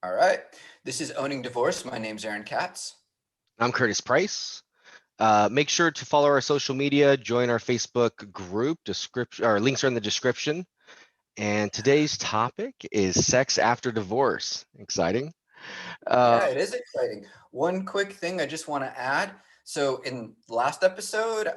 All right. This is Owning Divorce. My name's Aaron Katz. I'm Curtis Pryce. Make sure to follow our social media, join our Facebook group. Our links are in the description. And today's topic is sex after divorce. Exciting. Yeah, Uh, it is exciting. One quick thing I just want to add. So in the last episode,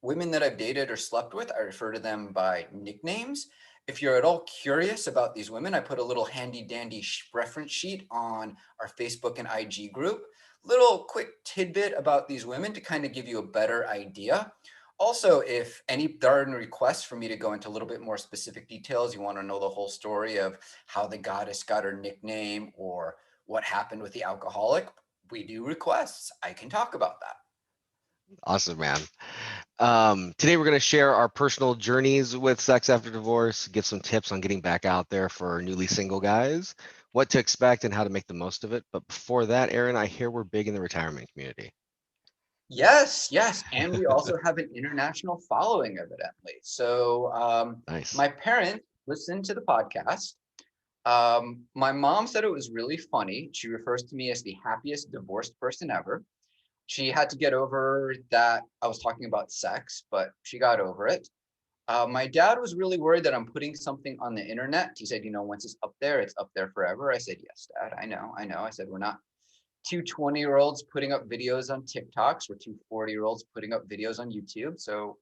women that I've dated or slept with, I refer to them by nicknames. If you're at all curious about these women, I put a little handy dandy reference sheet on our Facebook and IG group. Little quick tidbit about these women to kind of give you a better idea. Also, if there are any requests for me to go into a little bit more specific details, you want to know the whole story of how the goddess got her nickname or what happened with the alcoholic, we do requests. I can talk about that. awesome, man. Today we're going to share our personal journeys with sex after divorce, give some tips on getting back out there for newly single guys, what to expect and how to make the most of it. But before that, Aaron, I hear we're big in the retirement community. Yes, yes. And we also have an international following, evidently. So Nice. my parents listened to the podcast. My mom said it was really funny. She refers to me as the happiest divorced person ever. She had to get over that I was talking about sex, but she got over it. My dad was really worried that I'm putting something on the internet. He said, once it's up there forever. I said, yes, Dad, I know. I said, we're not two 20-year-olds putting up videos on TikToks. We're two 40-year-olds putting up videos on YouTube. So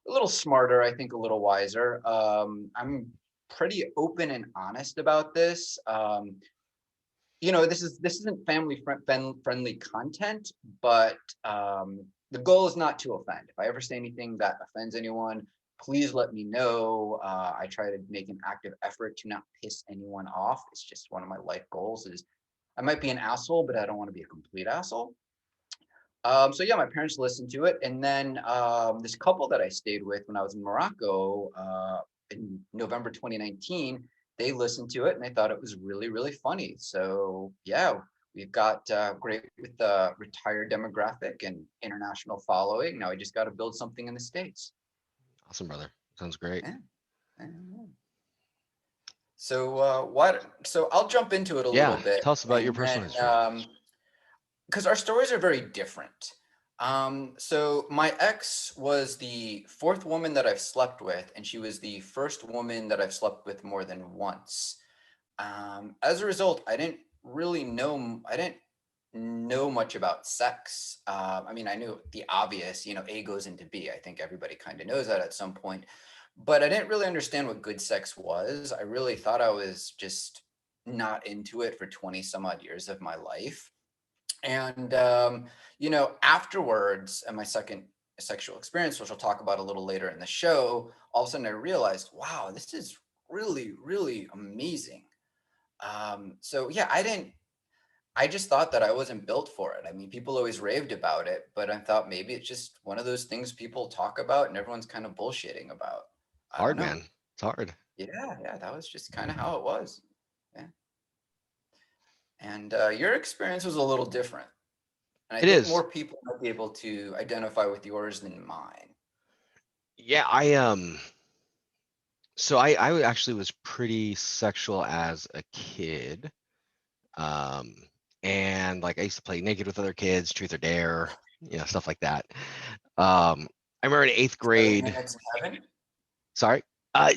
a little smarter, I think a little wiser. I'm pretty open and honest about this. This isn't friendly content, but the goal is not to offend. If I ever say anything that offends anyone, please let me know. I try to make an active effort to not piss anyone off. It's just one of my life goals is I might be an asshole, but I don't want to be a complete asshole. So yeah, my parents listened to it. And then this couple that I stayed with when I was in Morocco in November 2019, they listened to it and they thought it was really, really funny. So yeah, we've got great with the retired demographic and international following. Now I just got to build something in the States. Awesome, brother. Sounds great. Yeah. Yeah. So I'll jump into it a little Yeah. bit Tell us about your and personal then history. because our stories are very different. So my ex was the fourth woman that I've slept with, and she was the first woman that I've slept with more than once. As a result, I didn't know much about sex. I knew the obvious, A goes into B. I think everybody kind of knows that at some point, but I didn't really understand what good sex was. I really thought I was just not into it for 20 some odd years of my life. And afterwards, and my second sexual experience, which I'll talk about a little later in the show, all of a sudden I realized, wow, this is really, really amazing. So yeah, I just thought that I wasn't built for it. I mean, people always raved about it, but I thought maybe it's just one of those things people talk about and everyone's kind of bullshitting about. I don't Hard, know. man. It's hard. Yeah, that was just kind of how it was. Yeah. And your experience was a little different. And I It think is. more people might be able to identify with yours than mine. Yeah, I actually was pretty sexual as a kid. Um, and like I used to play naked with other kids, truth or dare, stuff like that. I remember in eighth 7 grade. minutes in heaven? Sorry.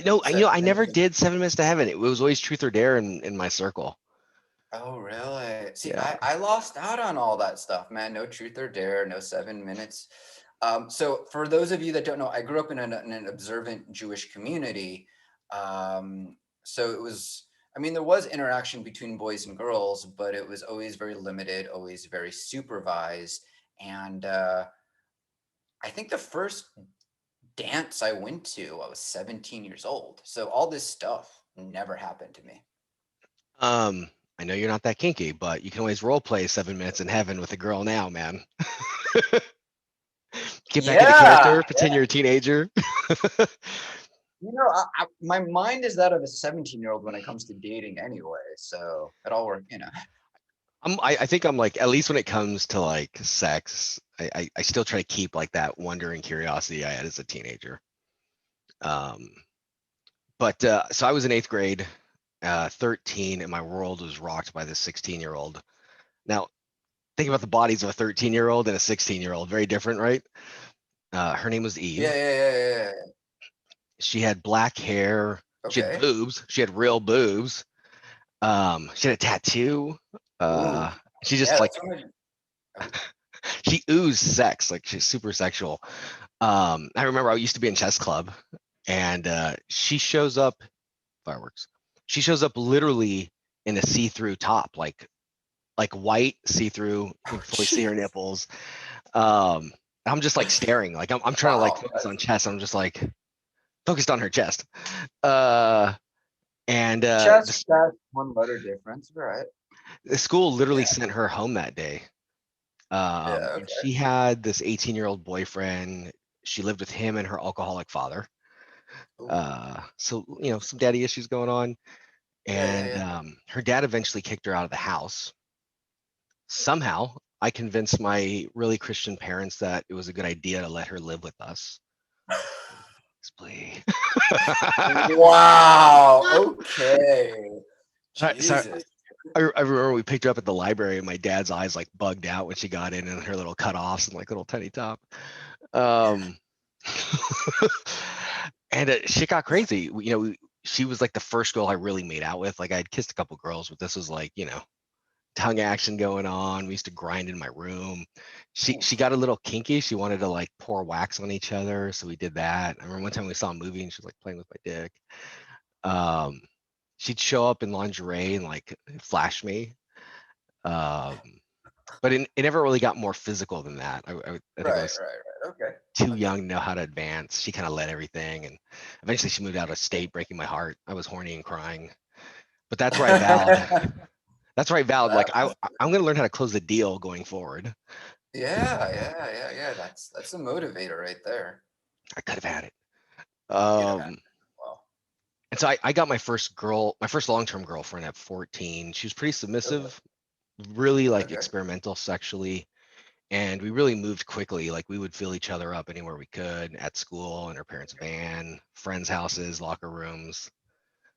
No, 7 I never minutes in did 7 minutes to heaven. It was always truth or dare in my circle. Oh, really? See, Yeah. I lost out on all that stuff, man. No truth or dare, no 7 minutes. So for those of you that don't know, I grew up in an observant Jewish community. So it was, there was interaction between boys and girls, but it was always very limited, always very supervised. And I think the first dance I went to, I was 17 years old. So all this stuff never happened to me. Um, I know you're not that kinky, but you can always role play 7 minutes in heaven with a girl now, man. Get back into Yeah. character, pretend you're a teenager. My mind is that of a 17-year-old when it comes to dating anyway. So it all worked. I think I'm like, at least when it comes to like sex, I still try to keep like that wonder and curiosity I had as a teenager. Um, but so I was in eighth grade. 13, and my world was rocked by this 16-year-old. Now, think about the bodies of a 13-year-old and a 16-year-old. Very different, right? Her name was Yeah, Eve. yeah, yeah, yeah, yeah. She had black hair. She had Okay. boobs. She had real boobs. She had a tattoo. Ooh. She Yeah, just like that's what I. she oozed sex. Like she's super sexual. I remember I used to be in chess club, and she shows up fireworks. She shows up literally in a see-through top, like white see-through. You can fully see her nipples. Um, I'm just like staring, like I'm trying to like Wow. focus on chest. I'm just like focused on her chest. Uh, and Just that one letter difference, right? the school literally Yeah. sent her home that day. Yeah. And Okay. she had this 18-year-old boyfriend. She lived with him and her alcoholic father. Ooh. So some daddy issues going on. Yeah, yeah, And yeah. her dad eventually kicked her out of the house. Somehow, I convinced my really Christian parents that it was a good idea to let her live with us. Please. Wow. Okay. So Jesus. I remember we picked her up at the library, and my dad's eyes like bugged out when she got in her little cutoffs and like little tiny top. Um, and shit got crazy. She was like the first girl I really made out with. Like I'd kissed a couple girls, but this was like tongue action going on. We used to grind in my room. She Oof. got a little kinky. She wanted to like pour wax on each other, so we did that. I remember one time we saw a movie and she was like playing with my dick. Um, she'd show up in lingerie and like flash me. Um, but it never really got more physical than that. I think I Right, was right, right. Okay. too Okay. young to know how to advance. She kind of led everything, and eventually she moved out of state, breaking my heart. I was horny and crying. But that's where I vowed. That's where I vowed. Like That, I'm gonna learn how to close the deal going forward. yeah, yeah, yeah, yeah. That's a motivator right there. I could have had it. Could have had. Um, Well, and so I got my first long-term girlfriend at 14. She was pretty okay. submissive, really like Okay. experimental sexually. And we really moved quickly. Like we would fill each other up anywhere we could at school, in her parents' van, friends' houses, locker rooms.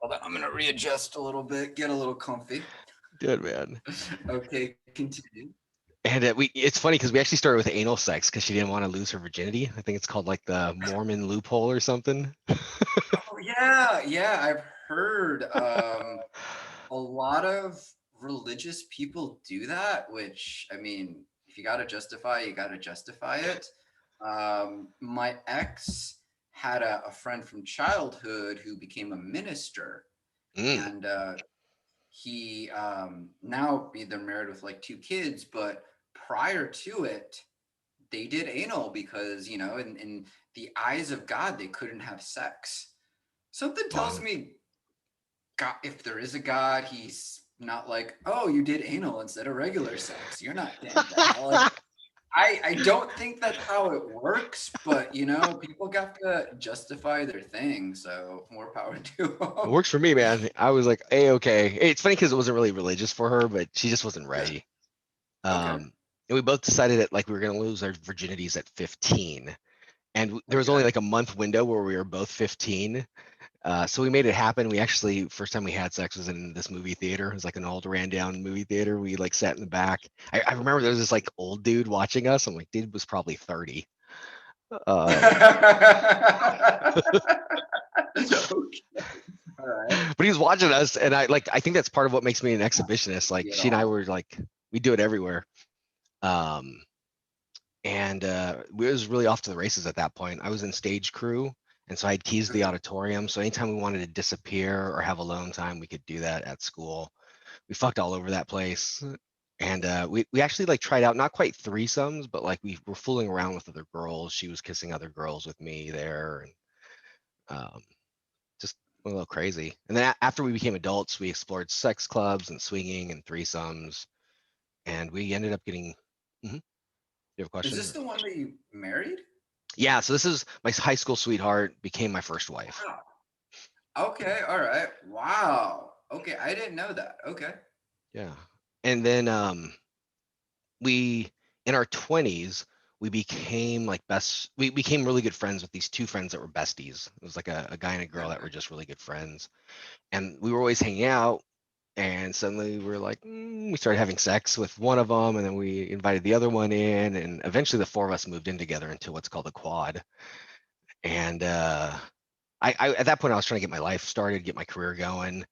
Hold on, I'm gonna readjust a little bit, get a little comfy. Good man. Okay, continue. And it's funny because we actually started with anal sex because she didn't want to lose her virginity. I think it's called like the Mormon loophole or something. Oh yeah, yeah. I've heard a lot of religious people do that, which I mean, if you gotta justify, you gotta justify it. My ex had a friend from childhood who became a minister, Mm, and he now they're married with like two kids, but prior to it, they did anal because in the eyes of God, they couldn't have sex. Something tells wow. me God, if there is a God, he's not like, oh, you did anal instead of regular sex. You're not getting to hell. Like, I don't think that's how it works, but people got to justify their thing. So more power to It them. works for me, man. I was like, okay. It's funny because it wasn't really religious for her, but she just wasn't Yeah. ready. Okay. And we both decided that like we were gonna lose our virginities at 15. And there was only Okay. like a month window where we were both 15. So we made it happen. We actually, first time we had sex was in this movie theater. It was like an old ran down movie theater. We like sat in the back. I remember there was this like old dude watching us. I'm like, dude was probably 30. Um, Okay. All right. but he was watching us, and I think that's part of what makes me an exhibitionist. Like See it she and I all. were like, we do it everywhere. Um, and we was really off to the races at that point. I was in stage crew, and so I had keys to the Okay. auditorium. So anytime we wanted to disappear or have alone time, we could do that at school. We fucked all over that place. And we actually like tried out not quite threesomes, but like we were fooling around with other girls. She was kissing other girls with me there, and just a little crazy. And then after we became adults, we explored sex clubs and swinging and threesomes, and we ended up getting. Mhm. You have a Is this question? the one that you married? Yeah. So this is my high school sweetheart became my first wife. Wow. Okay. All right. Wow. Okay. I didn't know that. Okay. Yeah. And then we in our 20s we became we became really good friends with these two friends that were besties. It was like a guy and a girl that were just really good friends. And we were always hanging out. And suddenly we were like, we started having sex with one of them, and then we invited the other one in, and eventually the four of us moved in together into what's called a quad. And I at that point I was trying to get my life started, get my career going,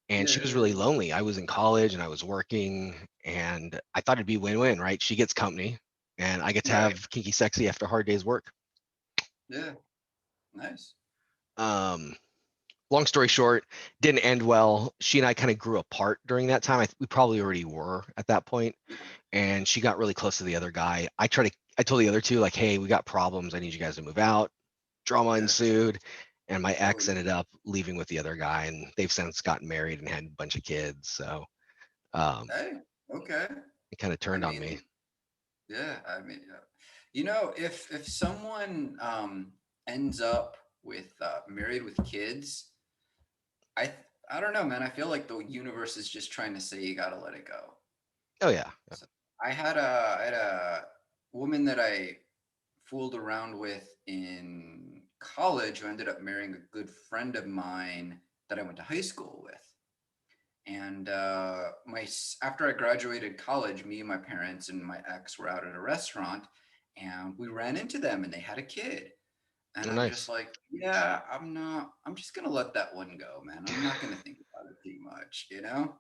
and she was Yeah. really lonely. I was in college and I was working, and I thought it'd be win-win, right? She gets company, and I get to Right. have kinky sexy after a hard day's work. Yeah. Nice. Um, Long story short, didn't end well. She and I kind of grew apart during that time. We probably already were at that point, and she got really close to the other guy. I told the other two like, hey, we got problems. I need you guys to move out. Drama Yeah. ensued, and my Oh, ex ended up leaving with the other guy, and they've since gotten married and had a bunch of kids. So hey. Okay. it kind of I turned on me. mean, yeah. I mean, if someone ends up with married with kids, I I don't know, man. I feel like the universe is just trying to say you gotta let it go. Oh yeah. So I had a woman that I fooled around with in college who ended up marrying a good friend of mine that I went to high school with. And after I graduated college, me and my parents and my ex were out at a restaurant, and we ran into them, and they had a kid. And Oh, I'm just nice. like, yeah, I'm not. I'm just gonna let that one go, man. I'm not gonna think about it too much, you know?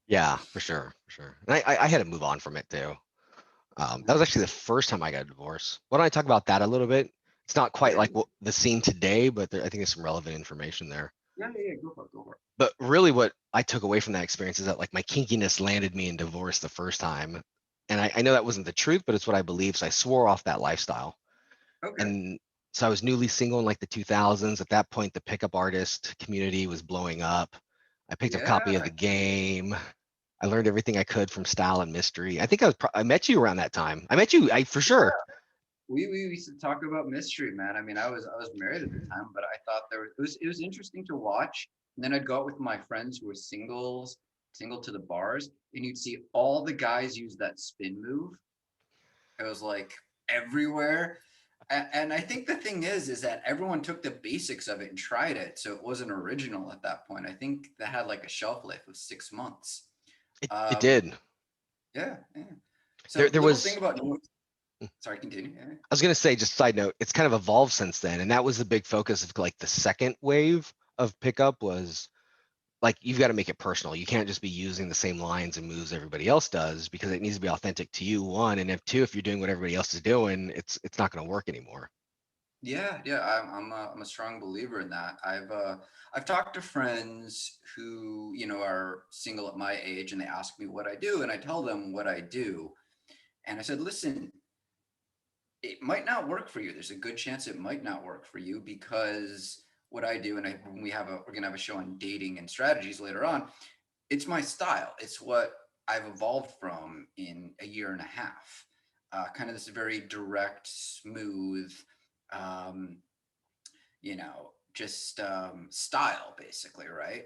Yeah, for sure, for sure. And I had to move on from it too. That was Yeah, actually the first time I got a divorce. Why don't I talk about that a little bit? It's not quite yeah, like what the scene today, but I think there's some relevant information there. yeah, yeah. Go for it, go for it. But really, what I took away from that experience is that like my kinkiness landed me in divorce the first time, and I know that wasn't the truth, but it's what I believe. So I swore off that lifestyle. Okay. And so I was newly single in like the 2000s. At that point, the pickup artist community was blowing up. I picked up a Yeah, copy of the game. I learned everything I could from Style and Mystery. I think I met you around that time. I met you, I for sure. we used to talk about mystery, man. I mean, I was married at the time, but I thought it was interesting to watch. And then I'd go out with my friends who were single to the bars, and you'd see all the guys use that spin move. It was like everywhere. And I think the thing is that everyone took the basics of it and tried it, so it wasn't original at that point. I think that had like a shelf life of 6 months. It Um, did. yeah, yeah. There So there little thing was about sorry, continue. Yeah. I was gonna say, just side note, it's kind of evolved since then. And that was the big focus of like the second wave of pickup was like you've got to make it personal. You can't just be using the same lines and moves everybody else does because it needs to be authentic to you, one. And if two, if you're doing what everybody else is doing, it's not gonna work anymore. Yeah, yeah, I'm a strong believer in that. I've talked to friends who, are single at my age, and they ask me what I do, and I tell them what I do. And I said, listen, it might not work for you. There's a good chance it might not work for you because what I do, and when we're gonna have a show on dating and strategies later on, it's my style. It's what I've evolved from in a year and a half. Kind of this very direct, smooth, um, just style, basically, right?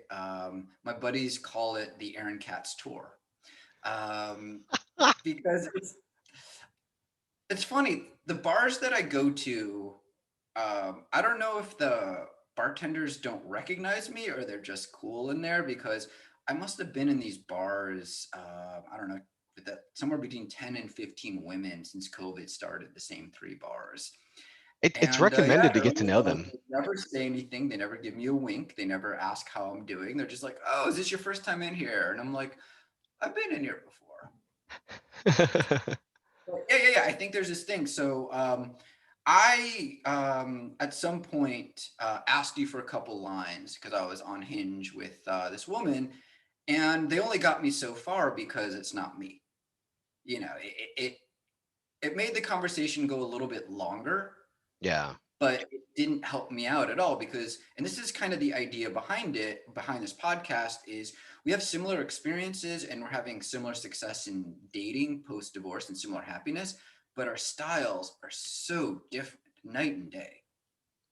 My buddies call it the Aaron Katz tour, um, because it's funny. The bars that I go to, I don't know if the bartenders don't recognize me or they're just cool in there because I must have been in these bars. I don't know, somewhere between 10 and 15 women since COVID started, the same three bars. It's And yeah, recommended to get to everyone's know like, them. they never say anything. They never give me a wink. They never ask how I'm doing. They're just like, "Oh, is this your first time in here?" And I'm like, "I've been in here before." Yeah, yeah, yeah. I think there's this thing. So I at some point asked you for a couple lines because I was on Hinge with this woman, and they only got me so far because it's not me. It made the conversation go a little bit longer, Yeah. but it didn't help me out at all because, and this is kind of the idea behind this podcast, is we have similar experiences and we're having similar success in dating post divorce and similar happiness, but our styles are so different, night and day.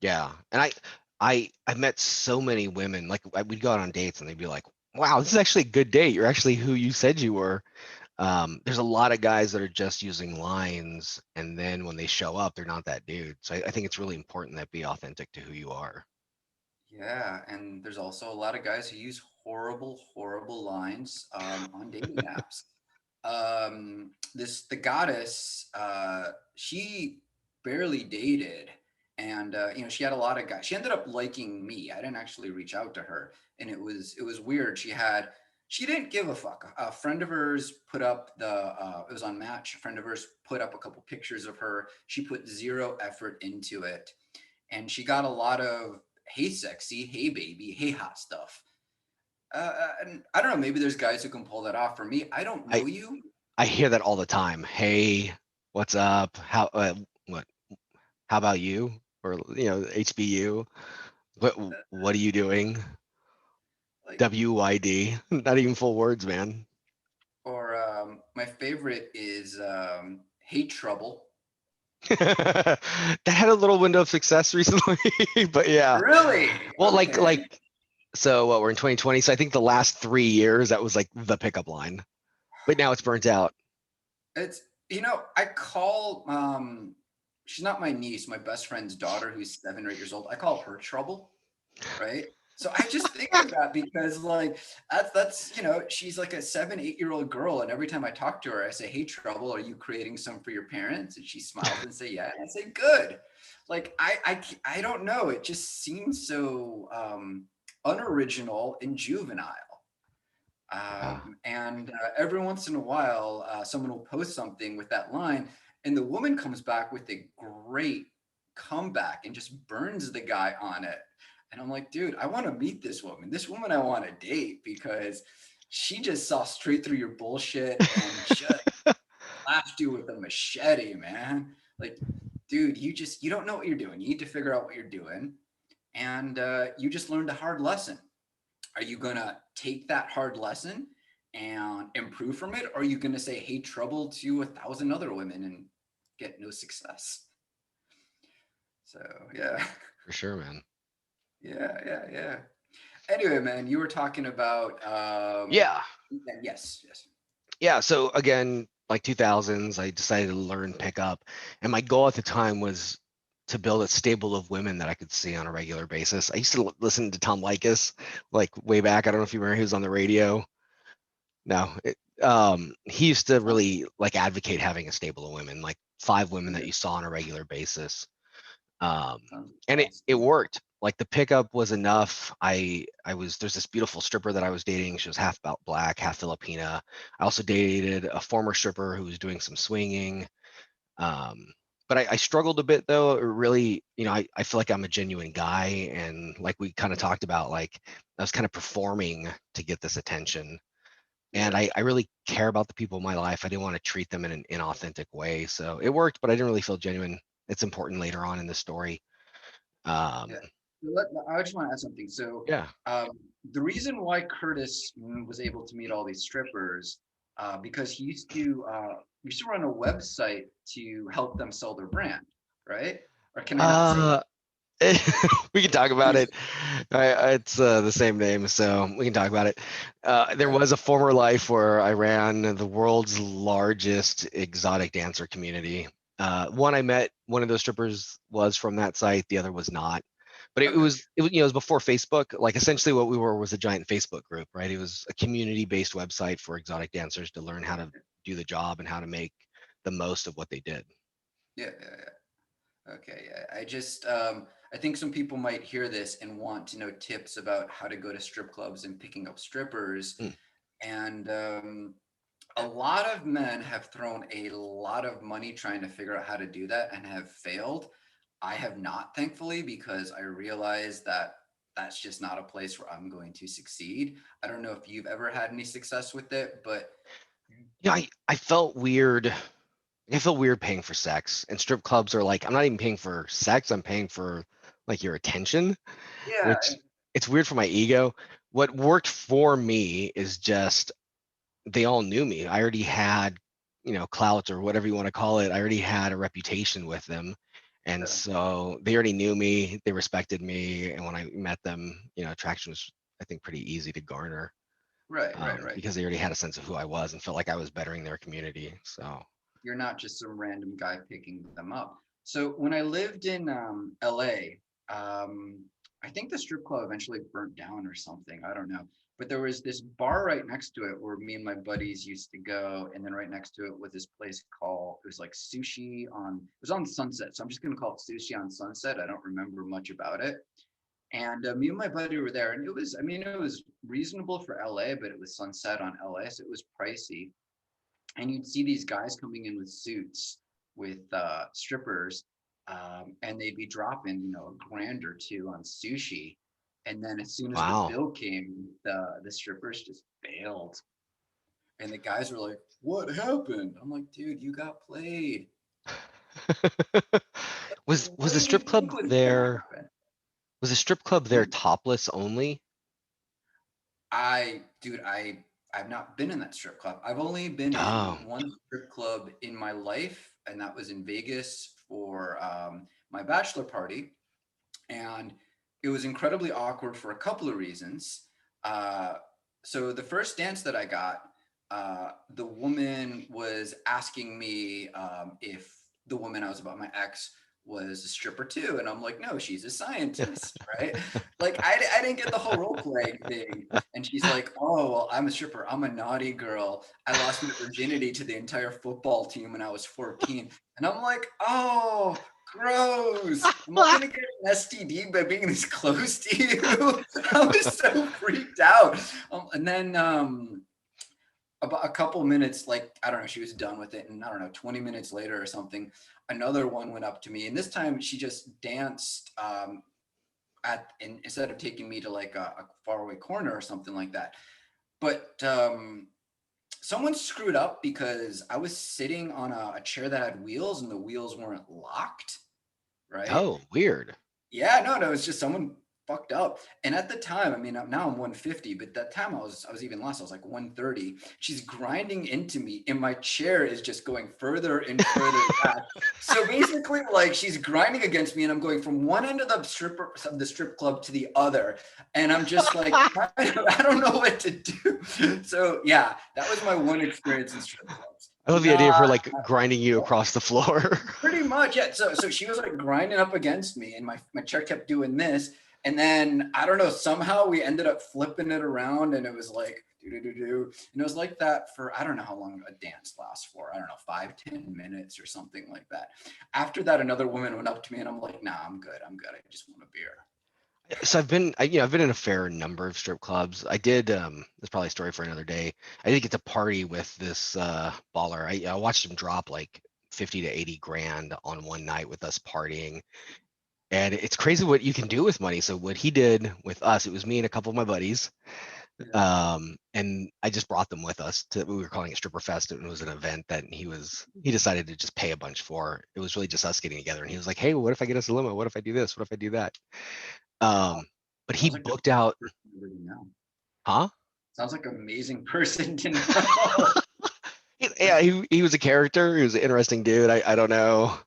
Yeah. And I've met so many women, like we'd go out on dates and they'd be like, wow, this is actually a good date. You're actually who you said you were. There's a lot of guys that are just using lines, and then when they show up, they're not that dude. So I think it's really important that be authentic to who you are. Yeah, and there's also a lot of guys who use horrible, horrible lines on dating apps. The goddess, she barely dated, and she had a lot of guys. She ended up liking me. I didn't actually reach out to her, and it was weird. She didn't give a fuck. A friend of hers put up it was on Match. A friend of hers put up a couple pictures of her. She put zero effort into it, and she got a lot of hey sexy, hey baby, hey hot stuff. And I don't know, maybe there's guys who can pull that off. For me, I don't I know you. I hear that all the time. Hey, what's up? What? How about you? Or HBU. What are you doing? Like, WYD. Not even full words, man. or my favorite is hey trouble. That had a little window of success recently, but yeah. Really? Well, Okay. so what, we're in 2020, so I think the last 3 years that was like the pickup line, but now it's burnt out. It's I call she's not my niece, my best friend's daughter who's 7 or 8 years old. I call her trouble, right? So I just think of that because like that's she's like a 7, 8-year-old girl, and every time I talk to her, I say, "Hey, trouble, are you creating some for your parents?" And she smiles and say, "Yeah." And I say, "Good." Like I don't know. It just seems so unoriginal and juvenile. Yeah. And every once in a while, someone will post something with that line, and the woman comes back with a great comeback and just burns the guy on it. And I'm like, dude, I want to meet this woman. This woman I want to date because she just saw straight through your bullshit and just slashed you with a machete, man. Like, dude, you don't know what you're doing. You need to figure out what you're doing, and you just learned a hard lesson. Are you going to take that hard lesson and improve from it? Or are you going to say, hey, trouble to 1,000 other women and get no success? So, yeah. For sure, man. Yeah. Anyway, man, you were talking about, Yeah. yes. Yeah. So again, like 2000s, I decided to learn pickup, and my goal at the time was to build a stable of women that I could see on a regular basis. I used to listen to Tom Likas like way back. I don't know if you remember, he was on the radio. No, he used to really like advocate having a stable of women, like 5 women that Yeah, you saw on a regular basis. um, sounds and it awesome. worked. Like the pickup was enough. There's this beautiful stripper that I was dating. She was half black, half Filipina. I also dated a former stripper who was doing some swinging. um, but I struggled a bit though. It really, I feel like I'm a genuine guy, and like we kind of talked about, like I was kind of performing to get this attention, and Yeah, I really care about the people in my life. I didn't want to treat them in an inauthentic way, so it worked, but I didn't really feel genuine. It's important later on in the story. um, yeah. I just want to add something. So, yeah. um, the reason why Curtis was able to meet all these strippers, because he used to run a website to help them sell their brand, right? Or can I not say that? uh we can talk about it. It's the same name, so we can talk about it. There Yeah. was a former life where I ran the world's largest exotic dancer community. One, I met one of those strippers was from that site, the other was not. But it Okay. was it was, it was before Facebook. Like essentially what we were was a giant Facebook group, right? It was a community-based website for exotic dancers to learn how to do the job and how to make the most of what they did. Yeah. Okay. Yeah. I think some people might hear this and want to know tips about how to go to strip clubs and picking up strippers. Mm. And a lot of men have thrown a lot of money trying to figure out how to do that and have failed. I have not, thankfully, because I realize that that's just not a place where I'm going to succeed. I don't know if you've ever had any success with it, but Yeah, I felt weird. I feel weird paying for sex, and strip clubs are like, I'm not even paying for sex, I'm paying for like your attention, yeah, which it's weird for my ego. What worked for me is just they all knew me. I already had, clout or whatever you want to call it. I already had a reputation with them. And yeah. so they already knew me, they respected me. And when I met them, attraction was, I think, pretty easy to garner. Right. because they already had a sense of who I was and felt like I was bettering their community. So You're not just some random guy picking them up. So when I lived in LA, I think the strip club eventually burnt down or something. I don't know. But there was this bar right next to it where me and my buddies used to go. And then right next to it was this place called, it was like sushi on, it was on Sunset. So I'm just going to call it sushi on Sunset. I don't remember much about it. And me and my buddy were there. And it was, I mean, it was reasonable for LA, but it was Sunset on LA. So it was pricey, and you'd see these guys coming in with suits with strippers, and they'd be dropping, a grand or two on sushi. And then as soon as the wow. bill came, the strippers just bailed. And the guys were like, "What happened?" I'm like, "Dude, you got played." Was What the did you strip think club was gonna there? happen? Was the strip club there topless only? Dude, I've not been in that strip club. I've only been in Oh, one strip club in my life, and that was in Vegas for my bachelor party. And it was incredibly awkward for a couple of reasons. Uh, so the first dance that I got, the woman was asking me if the woman I was about, my ex, was a stripper too, and I'm like, no, she's a scientist, right? Like I didn't get the whole role playing thing. And she's like, oh well, I'm a stripper, I'm a naughty girl, I lost my virginity to the entire football team when I was 14. And I'm like, oh, gross. Am I gonna get an STD by being this close to you? I was so freaked out. And then about a couple minutes, like, I don't know, she was done with it. And I don't know, 20 minutes later or something, another one went up to me. And this time she just danced instead of taking me to like a faraway corner or something like that. But someone screwed up because I was sitting on a chair that had wheels and the wheels weren't locked, right? oh, weird. Yeah, no, it's just someone fucked up. And at the time, I mean, now I'm 150, but that time I was even less. I was like 130. She's grinding into me, and my chair is just going further and further back. So basically, like, she's grinding against me, and I'm going from one end of the strip club to the other, and I'm just like, I don't know what to do. So yeah, that was my one experience in strip clubs. I love the idea of her like grinding you across the floor. Pretty much, yeah. So she was like grinding up against me, and my chair kept doing this. And then I don't know, somehow we ended up flipping it around, and it was like do. And it was like that for, I don't know how long a dance lasts for. I don't know, 5-10 minutes or something like that. After that, another woman went up to me, and I'm like, nah, I'm good. I just want a beer. So I've been in a fair number of strip clubs. I did that's probably a story for another day. I did get to party with this baller. I watched him drop like 50 to 80 grand on one night with us partying. And it's crazy what you can do with money. So what he did with us, it was me and a couple of my buddies. And I just brought them with us to, we were calling it Stripper Fest. It was an event that he decided to just pay a bunch for. It was really just us getting together. And he was like, hey, what if I get us a limo? What if I do this? What if I do that? But he Sounds like booked out, huh? Sounds like an amazing person to know. Yeah, he was a character. He was an interesting dude. I don't know.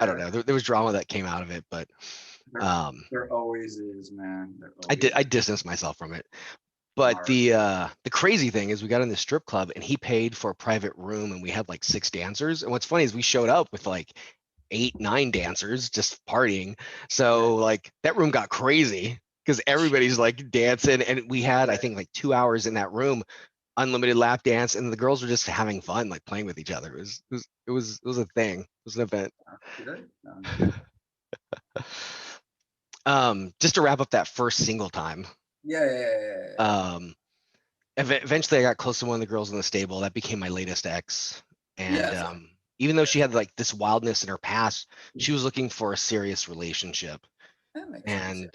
I don't know. There was drama that came out of it, but there always is, man. I distanced myself from it. But the crazy thing is we got in the strip club and he paid for a private room and we had like 6 dancers. And what's funny is we showed up with like 8-9 dancers just partying. So like that room got crazy because everybody's like dancing, and we had I think like 2 hours in that room, unlimited lap dance, and the girls were just having fun, like playing with each other. It was a thing. It was an event. Just to wrap up that first single time. Yeah. Eventually I got close to one of the girls in the stable. That became my latest ex. And even though she had like this wildness in her past, she was looking for a serious relationship. And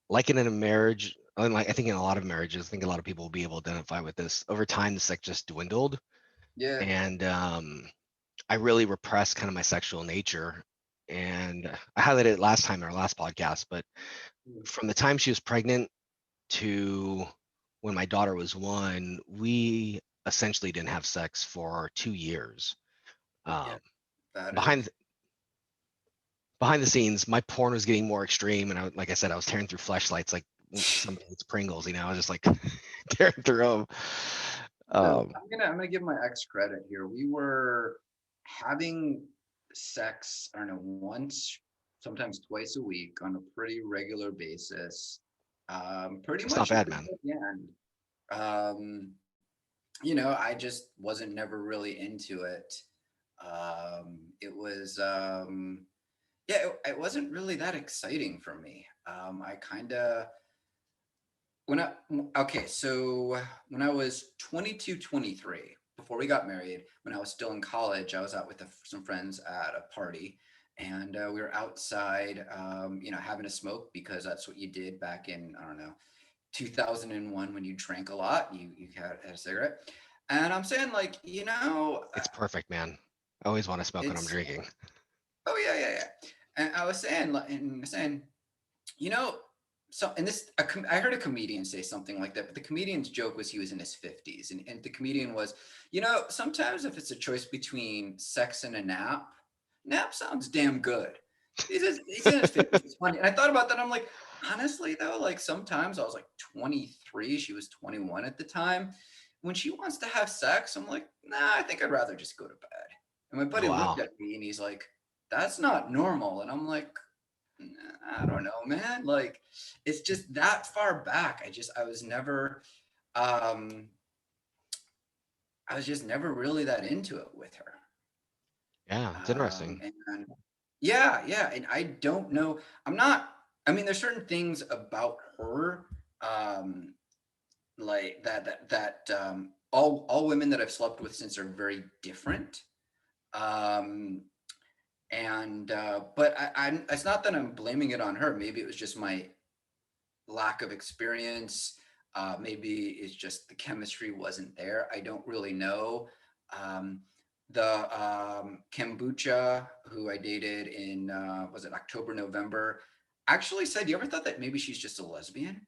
like in a marriage, unlike I think in a lot of marriages, I think a lot of people will be able to identify with this. Over time, the sex just dwindled. Yeah. And I really repressed kind of my sexual nature. And I highlighted it last time in our last podcast, but from the time she was pregnant to when my daughter was 1, we essentially didn't have sex for 2 years. Behind the scenes, my porn was getting more extreme, and like I said, I was tearing through fleshlights like somebody eats Pringles, just like tearing through them. So I'm gonna give my ex credit here. We were having sex, I don't know, once, sometimes twice a week on a pretty regular basis. Pretty It's not much bad, until man. the end. I just wasn't never really into it. It was yeah, it wasn't really that exciting for me. I kind of when I okay, so when I was 22, 23, before we got married, when I was still in college, I was out with some friends at a party, and we were outside, having a smoke because that's what you did back in, I don't know, 2001 when you drank a lot, you had a cigarette. And I'm saying, like, It's perfect, man. I always want to smoke when I'm it's drinking. oh yeah. And I was saying, you know, and I heard a comedian say something like that, but the comedian's joke was he was in his 50s. And the comedian was, sometimes if it's a choice between sex and a nap sounds damn good. He's in his 50s. It's funny. And I thought about that. I'm like, honestly, though, like sometimes I was like 23, she was 21 at the time. When she wants to have sex, I'm like, nah, I think I'd rather just go to bed. And my Oh, buddy looked wow. at me and he's like, that's not normal. And I'm like, I don't know, man. Like, it's just that far back. Um, I was just never really that into it with her. Yeah, it's interesting. And yeah. And I don't know. I mean, there's certain things about her, um, like all women that I've slept with since are very different. Um, but it's not that I'm blaming it on her. Maybe it was just my lack of experience. Maybe it's just the chemistry wasn't there. I don't really know. Um, the kombucha who I dated in was it October, November, actually said, "You ever thought that maybe she's just a lesbian?"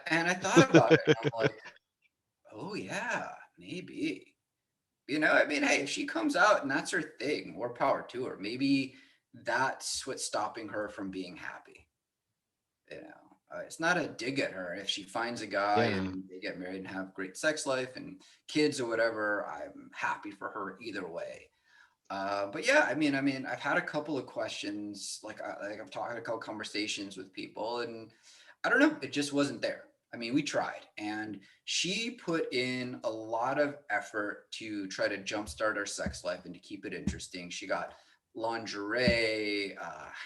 And I thought about it. And I'm like, "Oh yeah, maybe." I mean, hey, if she comes out and that's her thing, more power to her. Maybe that's what's stopping her from being happy. It's not a dig at her. If she finds a guy Yeah. and they get married and have great sex life and kids or whatever, I'm happy for her either way. But yeah, I mean, I've had a couple of questions, like I've talked a couple conversations with people, and I don't know, it just wasn't there. I mean, we tried, and she put in a lot of effort to try to jumpstart our sex life and to keep it interesting. She got lingerie,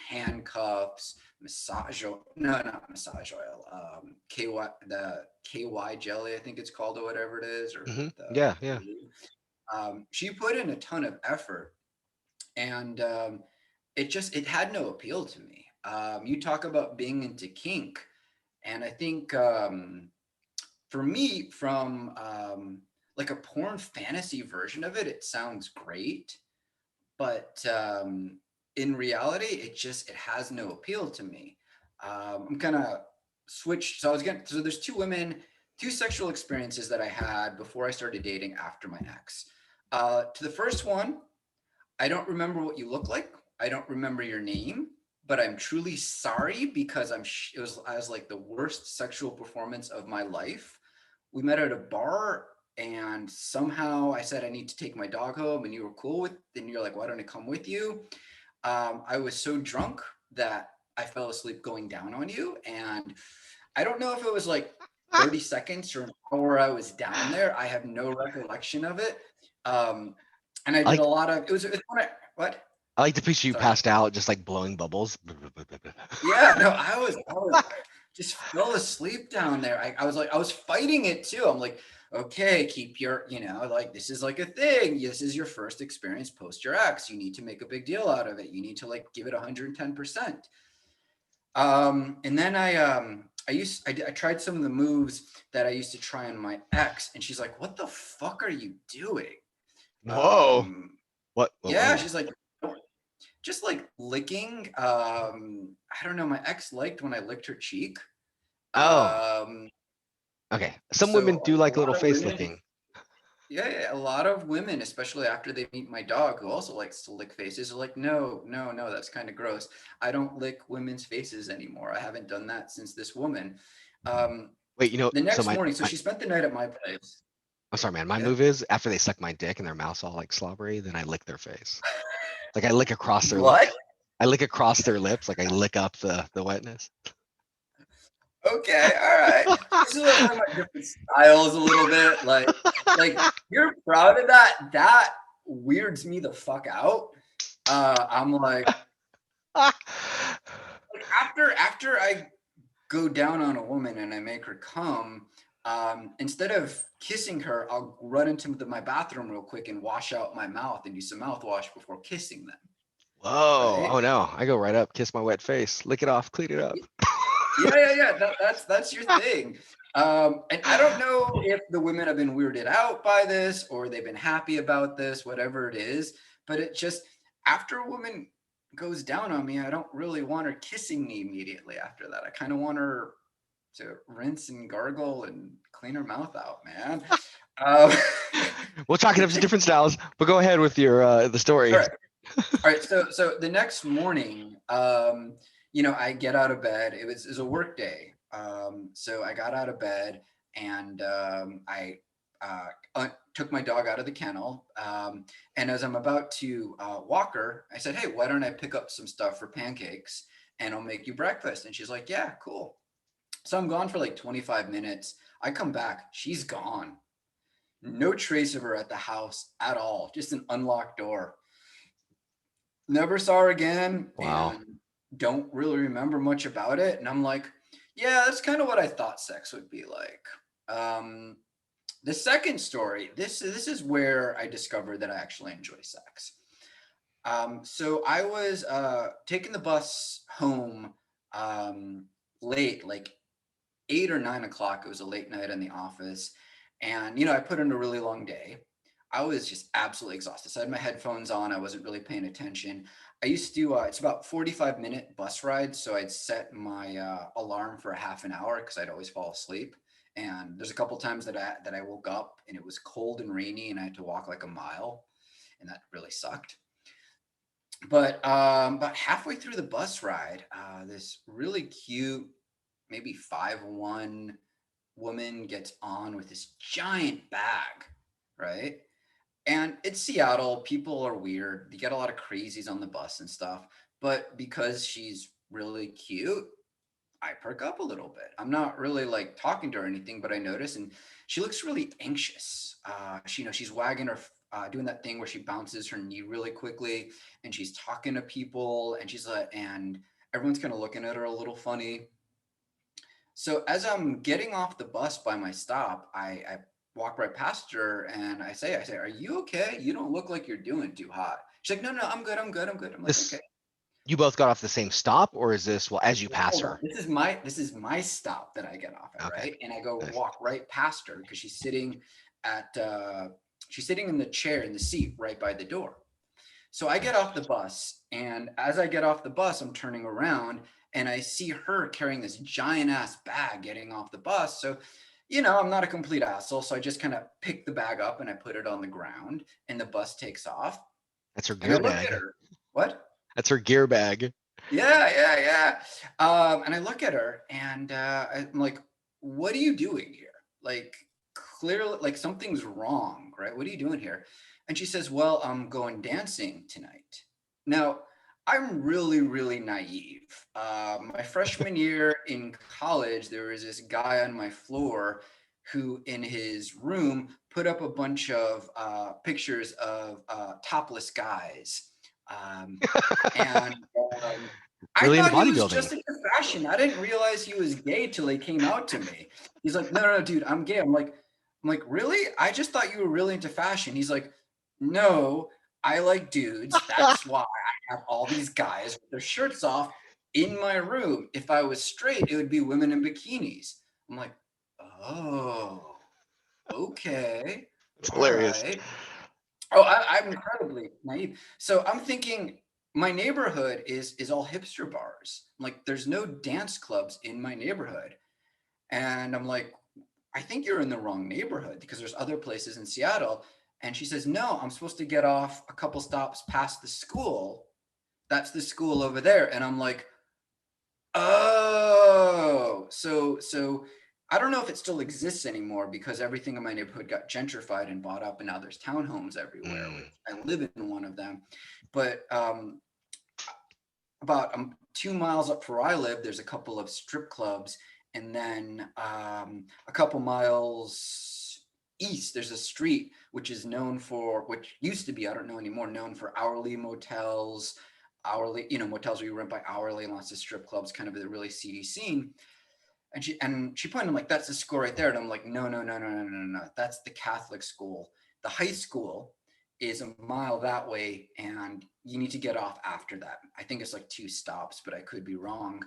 handcuffs, massage oil, no, not massage oil, the KY jelly, I think it's called, or whatever it is, or Yeah, yeah. she put in a ton of effort, and it had no appeal to me. You talk about being into kink, and I think for me, from like a porn fantasy version of it, it sounds great, but in reality, it has no appeal to me. I'm kind of switched. So there's two sexual experiences that I had before I started dating after my ex. To the first one, I don't remember what you look like. I don't remember your name, but I'm truly sorry because I was like the worst sexual performance of my life. We met at a bar, and somehow I said I need to take my dog home, and you were cool with, and you're like, why don't I come with you? I was so drunk that I fell asleep going down on you, and I don't know if it was like 30 seconds or an hour I was down there. I have no recollection of it. Um, and I I did a like lot of, it was when what? I like to picture you Sorry. passed out, just like blowing bubbles. Yeah, no, I was just fell asleep down there. I was fighting it too. I'm like, okay, keep your, like, this is like a thing. This is your first experience post your ex. You need to make a big deal out of it. You need to like give it 110%. And then I tried some of the moves that I used to try on my ex, and she's like, what the fuck are you doing? Whoa. Um, What yeah, move? she's like, just like licking. I don't know. My ex liked when I licked her cheek. Oh, Um, okay. Some women so do a like a little lot of face women, licking. Yeah, a lot of women, especially after they meet my dog, who also likes to lick faces, are like, no, no, no, that's kind of gross. I don't lick women's faces anymore. I haven't done that since this woman. Um, Wait, the so next morning, so she spent the night at my place. I'm sorry, man. My Yeah. move is after they suck my dick and their mouth's all like slobbery, then I lick their face. Like I lick across their What? lips. I lick across their lips, like I lick up the wetness. Okay, all right. This is what I'm talking about, different styles a little bit. Like you're proud of that. That weirds me the fuck out. I'm like after I go down on a woman and I make her come, instead of kissing her, I'll run into my bathroom real quick and wash out my mouth and use some mouthwash before kissing them. Whoa! Right? Oh no! I go right up, kiss my wet face, lick it off, clean it up. Yeah. That's your thing. And I don't know if the women have been weirded out by this or they've been happy about this, whatever it is. But it just after a woman goes down on me, I don't really want her kissing me immediately after that. I kind of want her to rinse and gargle and clean her mouth out, man. Um, We'll chalk it up to different styles, but go ahead with your the story. all right. All right, so the next morning, I get out of bed. It was a work day, so I got out of bed and I took my dog out of the kennel. And as I'm about to walk her, I said, "Hey, why don't I pick up some stuff for pancakes and I'll make you breakfast?" And she's like, "Yeah, cool." So I'm gone for like 25 minutes. I come back, she's gone. No trace of her at the house at all. Just an unlocked door. Never saw her again Wow. and don't really remember much about it. And I'm like, yeah, that's kind of what I thought sex would be like. Um, the second story, this is where I discovered that I actually enjoy sex. So I was taking the bus home late, like 8 or 9 o'clock. It was a late night in the office. And, I put in a really long day. I was just absolutely exhausted. So I had my headphones on. I wasn't really paying attention. I used to, it's about 45-minute bus ride. So I'd set my alarm for a half an hour because I'd always fall asleep. And there's a couple times that I woke up and it was cold and rainy and I had to walk like a mile. And that really sucked. But about halfway through the bus ride, this really cute, maybe 5'1" woman gets on with this giant bag, right? And it's Seattle. People are weird. You get a lot of crazies on the bus and stuff. But because she's really cute, I perk up a little bit. I'm not really like talking to her or anything, but I notice, and she looks really anxious. She's wagging her, doing that thing where she bounces her knee really quickly, and she's talking to people, and she's like, and everyone's kind of looking at her a little funny. So as I'm getting off the bus by my stop, I walk right past her and I say, "Are you okay? You don't look like you're doing too hot." She's like, "No, I'm good. I'm good. I'm good." I'm like, This "Okay." You both got off the same stop, or is this as you Well, pass hold on. her? This is my stop that I get off at, Okay. right? And I go Nice. walk right past her because at she's sitting in the chair in the seat right by the door. So I get Nice. off the bus, and as I get off the bus, I'm turning around and I see her carrying this giant ass bag getting off the bus. So, I'm not a complete asshole. So I just kind of pick the bag up and I put it on the ground, and the bus takes off. That's her And I gear look at bag. her. What? That's her gear bag. Yeah. And I look at her and I'm like, "What are you doing here? Like, clearly, like something's wrong, right? What are you doing here?" And she says, "Well, I'm going dancing tonight." Now, I'm really, really naive. My freshman year in college, there was this guy on my floor who, in his room, put up a bunch of pictures of topless guys. Um, and I Really into thought he was bodybuilding. just into fashion. I didn't realize he was gay till he came out to me. He's like, "No, no, dude, I'm gay." I'm like, "Really? I just thought you were really into fashion." He's like, "No, I like dudes. That's why I have all these guys with their shirts off in my room. If I was straight, it would be women in bikinis." I'm like, "Oh, okay. It's All hilarious. right." Oh, I'm incredibly naive. So I'm thinking my neighborhood is all hipster bars. Like there's no dance clubs in my neighborhood. And I'm like, I think you're in the wrong neighborhood because there's other places in Seattle. And she says, no, I'm supposed to get off a couple stops past the school. That's the school over there. And I'm like, oh, so I don't know if it still exists anymore because everything in my neighborhood got gentrified and bought up, and now there's townhomes everywhere, which I live in one of them. But about 2 miles up where I live, there's a couple of strip clubs, and then a couple miles east, there's a street which is known for, which used to be, I don't know anymore, known for hourly motels, hourly, motels where you rent by hourly, and lots of strip clubs, kind of a really seedy scene. And she pointed, I'm like, that's the school right there. And I'm like, no. That's the Catholic school. The high school is a mile that way, and you need to get off after that. I think it's like 2 stops, but I could be wrong.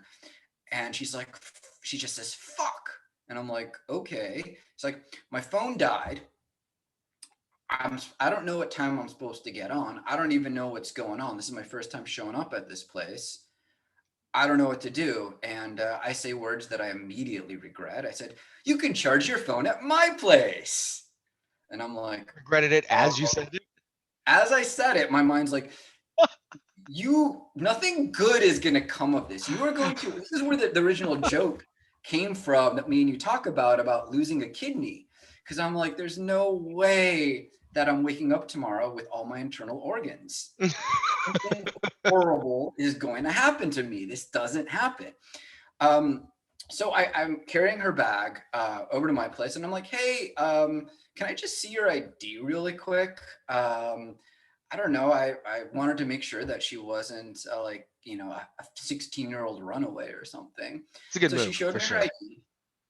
And she's like, she just says, fuck. And I'm like, okay. It's like, my phone died. I don't know what time I'm supposed to get on. I don't even know what's going on. This is my first time showing up at this place. I don't know what to do. And I say words that I immediately regret. I said, you can charge your phone at my place. And I'm like, Regretted it as you said it? As I said it, my mind's like, nothing good is going to come of this. You are going to, this is where the original joke came from that me and you talk about losing a kidney. Because I'm like, there's no way that I'm waking up tomorrow with all my internal organs. Something horrible is going to happen to me. This doesn't happen. So I'm carrying her bag over to my place, and I'm like, hey, can I just see your ID really quick? I don't know. I wanted to make sure that she wasn't like, a 16-year-old runaway or something. It's a good so move, she showed for me sure. her ID.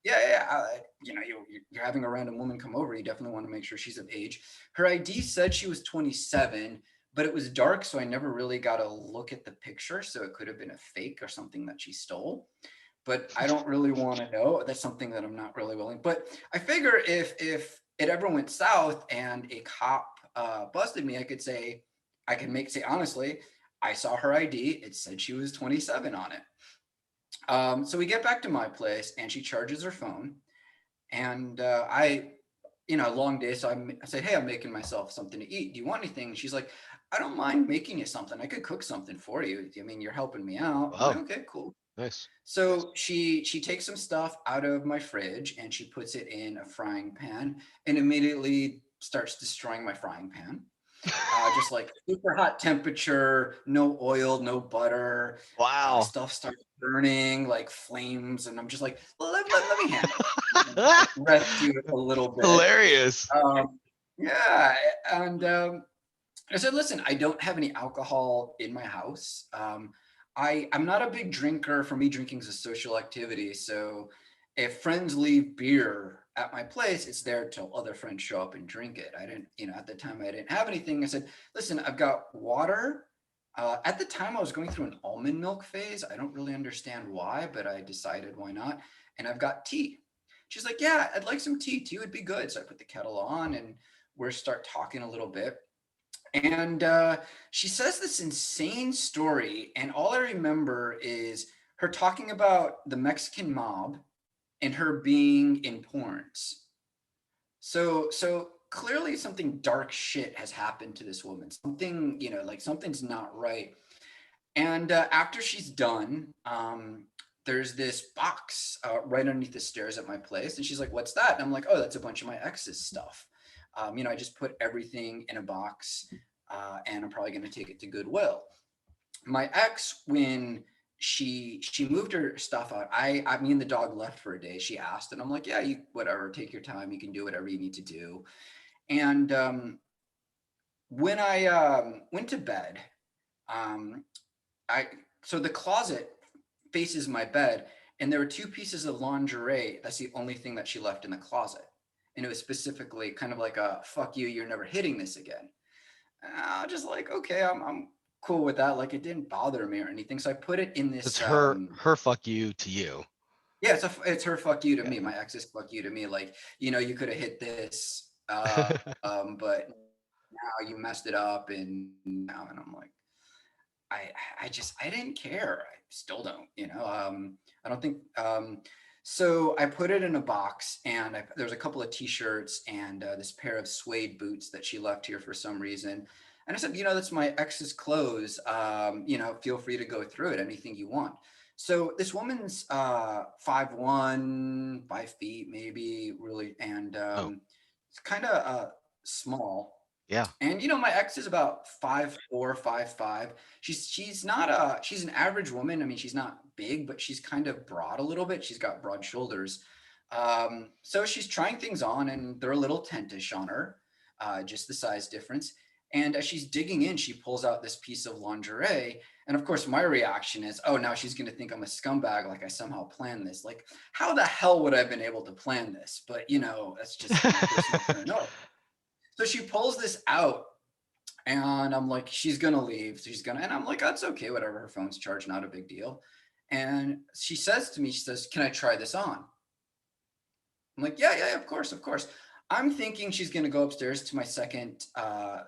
Yeah. You're having a random woman come over. You definitely want to make sure she's of age. Her ID said she was 27, but it was dark, so I never really got a look at the picture. So it could have been a fake or something that she stole. But I don't really want to know. That's something that I'm not really willing. But I figure if it ever went south and a cop busted me, I could say honestly, I saw her ID. It said she was 27 on it. So we get back to my place, and she charges her phone, and long day. So I say, hey, I'm making myself something to eat. Do you want anything? She's like, I don't mind making you something. I could cook something for you. I mean, you're helping me out. I'm like, okay, cool. Nice. So she takes some stuff out of my fridge and she puts it in a frying pan and immediately starts destroying my frying pan. Just like super hot temperature, no oil, no butter. Wow. Stuff starts burning like flames, and I'm just like, let me handle it. Rescue it a little bit. Hilarious. Yeah, and I said, listen, I don't have any alcohol in my house. I'm not a big drinker. For me, drinking is a social activity. So if friends leave beer at my place, it's there till other friends show up and drink it. I didn't, at the time I didn't have anything. I said, listen, I've got water. At the time I was going through an almond milk phase. I don't really understand why, but I decided why not. And I've got tea. She's like, yeah, I'd like some tea. Tea would be good. So I put the kettle on and we're start talking a little bit. And she says this insane story, and all I remember is her talking about the Mexican mob and her being in porns. So clearly something dark shit has happened to this woman. Something, like something's not right. And after she's done, there's this box right underneath the stairs at my place, and she's like, "What's that?" And I'm like, "Oh, that's a bunch of my ex's stuff." I just put everything in a box, and I'm probably going to take it to Goodwill. My ex, when she moved her stuff out, me and the dog left for a day. She asked, and I'm like, yeah, you whatever, take your time. You can do whatever you need to do. And when I went to bed, so the closet faces my bed, and there were 2 pieces of lingerie. That's the only thing that she left in the closet. And it was specifically kind of like a fuck you, you're never hitting this again. Just like, okay, I'm cool with that. Like, it didn't bother me or anything. So I put it in this. It's her fuck you to you. Yeah, it's her fuck you to me. My ex's fuck you to me. Like, you could have hit this, but now you messed it up, and now, and I'm like, I didn't care. I still don't. I don't think. So I put it in a box, and there's a couple of t-shirts and this pair of suede boots that she left here for some reason. And I said, that's my ex's clothes. Feel free to go through it, anything you want. So this woman's 5'1", 5 feet maybe, really, and Oh, it's kind of small. yeah. And my ex is about 5'4", 5'5". She's an average woman. I mean, she's not big, but she's kind of broad a little bit. She's got broad shoulders. So she's trying things on, and they're a little tentish on her, just the size difference. And as she's digging in, she pulls out this piece of lingerie. And of course, my reaction is, oh, now she's going to think I'm a scumbag, like I somehow planned this. Like, how the hell would I have been able to plan this? But, that's just my personal paranoia. So she pulls this out, and I'm like, she's gonna leave. And I'm like, that's okay, whatever. Her phone's charged, not a big deal. And she says to me, she says, "Can I try this on?" I'm like, yeah, of course, of course. I'm thinking she's gonna go upstairs to my second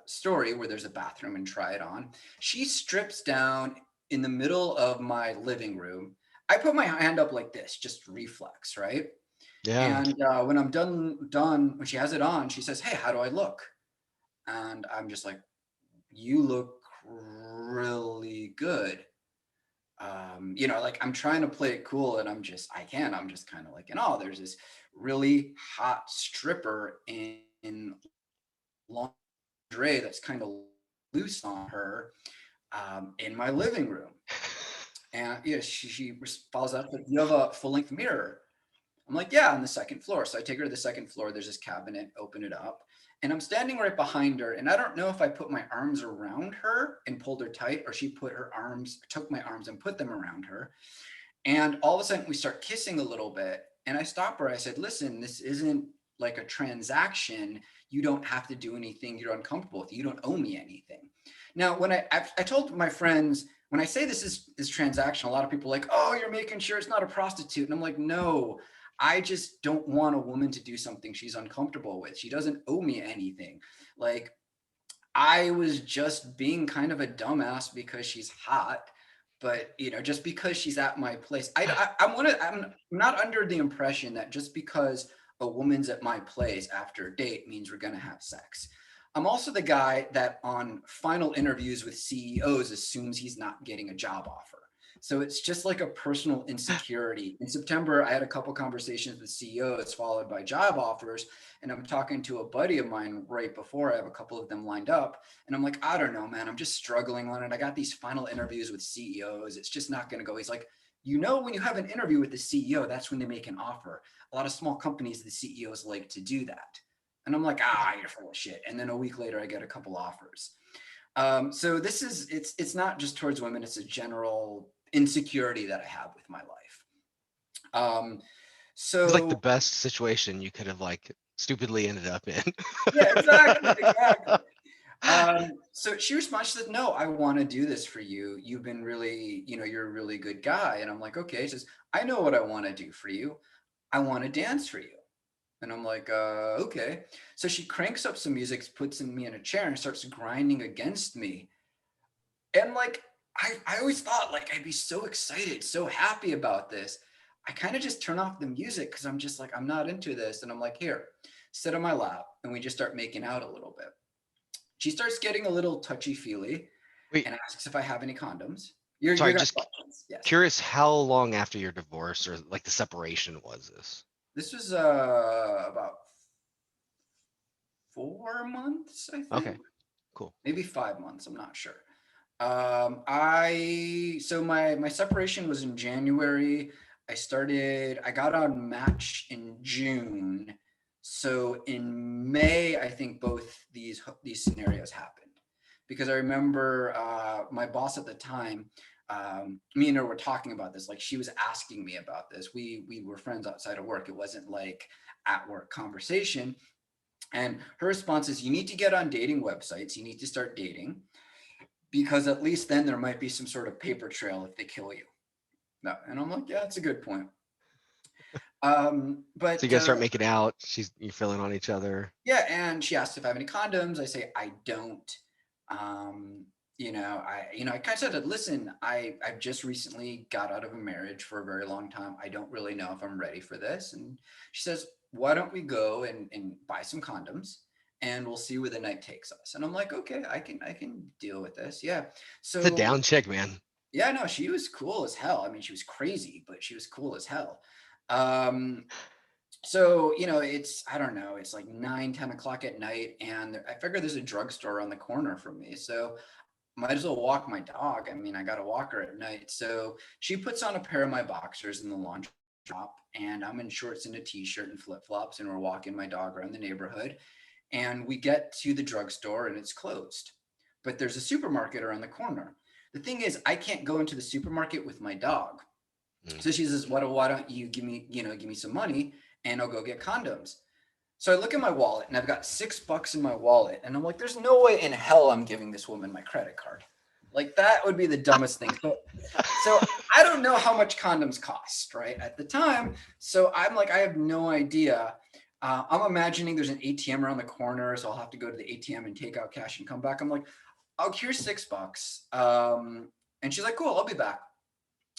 story where there's a bathroom and try it on. She strips down in the middle of my living room. I put my hand up like this, just reflex, right? Yeah. And when I'm done, when she has it on, she says, "Hey, how do I look?" And I'm just like, "You look really good." Like I'm trying to play it cool, and I'm just kind of like, there's this really hot stripper in lingerie that's kind of loose on her in my living room. And she follows up, "But you have a full length mirror?" I'm like, "Yeah, on the second floor." So I take her to the second floor. There's this cabinet, open it up, and I'm standing right behind her. And I don't know if I put my arms around her and pulled her tight, or she took my arms and put them around her. And all of a sudden we start kissing a little bit. And I stop her. I said, "Listen, this isn't like a transaction. You don't have to do anything you're uncomfortable with. You don't owe me anything." Now, when I told my friends, when I say this is transactional, a lot of people are like, "Oh, you're making sure it's not a prostitute." And I'm like, no, I just don't want a woman to do something she's uncomfortable with. She doesn't owe me anything. Like, I was just being kind of a dumbass because she's hot, but just because she's at my place, I'm not under the impression that just because a woman's at my place after a date means we're gonna have sex. I'm also the guy that on final interviews with CEOs assumes he's not getting a job offer. So it's just like a personal insecurity. In September, I had a couple conversations with CEOs followed by job offers, and I'm talking to a buddy of mine right before. I have a couple of them lined up, and I'm like, "I don't know, man. I'm just struggling on it. I got these final interviews with CEOs. It's just not going to go." He's like, "When you have an interview with the CEO, that's when they make an offer. A lot of small companies, the CEOs like to do that." And I'm like, "You're full of shit." And then a week later, I get a couple offers. So it's not just towards women. It's a general insecurity that I have with my life. It's like the So best situation you could have like stupidly ended up in. yeah, exactly. So she responds, she said, "No, I want to do this for you. You've been really, you're a really good guy." And I'm like, "Okay." She says, "I know what I want to do for you. I want to dance for you." And I'm like, "Okay." So she cranks up some music, puts me in a chair, and starts grinding against me. And like, I always thought like I'd be so excited, so happy about this. I kind of just turn off the music because I'm just like, I'm not into this. And I'm like, "Here, sit on my lap." And we just start making out a little bit. She starts getting a little touchy-feely Wait, and asks if I have any condoms. You're sorry, gonna just questions, yes. curious how long after your divorce or like the separation was this? This was about 4 months, I think, Okay, cool. maybe 5 months. I'm not sure. My separation was in January. I got on Match in June. So in May, I think both these scenarios happened, because I remember my boss at the time, me and her were talking about this. Like, she was asking me about this. We were friends outside of work. It wasn't like at work conversation. And her response is, "You need to get on dating websites. You need to start dating, because at least then there might be some sort of paper trail if they kill you." No, and I'm like, "Yeah, that's a good point." So you But guys start making out. You're filling on each other. yeah, and she asked if I have any condoms. I say I don't. I kind of said, listen, I've just recently got out of a marriage for a very long time. I don't really know if I'm ready for this. And she says, why don't we go and buy some condoms and we'll see where the night takes us. And I'm like, okay, I can deal with this. Yeah. It's a So down chick, man. yeah, no, she was cool as hell. I mean, she was crazy, but she was cool as hell. Um, so, I don't know, it's like 9, 10 o'clock at night. And I figure there's a drugstore around the corner from me. So might as well walk my dog. I mean, I got to walk her at night. So she puts on a pair of my boxers in the laundry shop, and I'm in shorts and a t-shirt and flip-flops, and we're walking my dog around the neighborhood. And we get to the drugstore and it's closed, but there's a supermarket around the corner. The thing is, I can't go into the supermarket with my dog. So she says, why don't you give me some money and I'll go get condoms. So I look at my wallet and I've got $6 in my wallet. And I'm like, there's no way in hell I'm giving this woman my credit card. Like that would be the dumbest thing. So I don't know how much condoms cost, right? At the time. So I'm like, I have no idea. I'm imagining there's an ATM around the corner. So I'll have to go to the ATM and take out cash and come back. I'm like, oh, here's $6. And she's like, cool, I'll be back.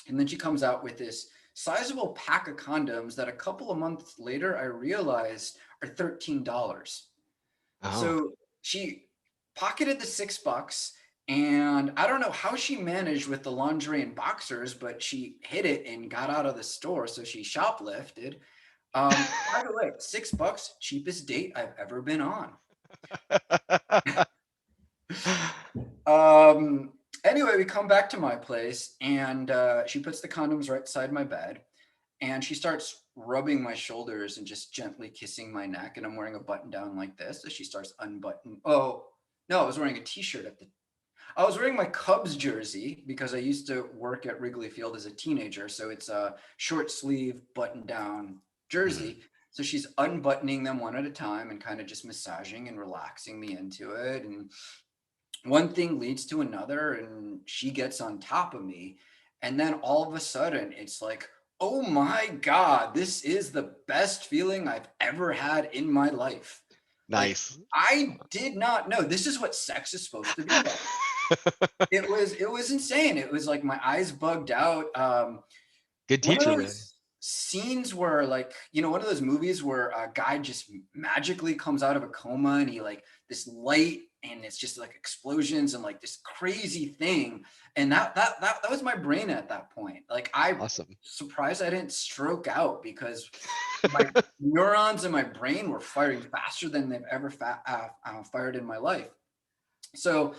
And then she comes out with this sizable pack of condoms that a couple of months later, I realized are $13. Oh, So she pocketed the $6, and I don't know how she managed with the lingerie and boxers, but she hid it and got out of the store. So she shoplifted. By the way, $6, cheapest date I've ever been on. Anyway, we come back to my place, and she puts the condoms right beside my bed. And she starts rubbing my shoulders and just gently kissing my neck. And I'm wearing a button down like this. So she starts unbuttoning. Oh, no, I was wearing a t-shirt I was wearing my Cubs jersey because I used to work at Wrigley Field as a teenager. So it's a short sleeve button down jersey. So she's unbuttoning them one at a time and kind of just massaging and relaxing me into it. And one thing leads to another, and she gets on top of me. And then all of a sudden it's like, oh my God, this is the best feeling I've ever had in my life. Like, nice. I did not know this is what sex is supposed to be like. It was insane. It was like my eyes bugged out. Good One of teacher, man. those scenes where, like, one of those movies where a guy just magically comes out of a coma and he like this light and it's just like explosions and like this crazy thing. And that was my brain at that point. Like, I'm Awesome. surprised I didn't stroke out because my neurons in my brain were firing faster than they've ever fired in my life. So,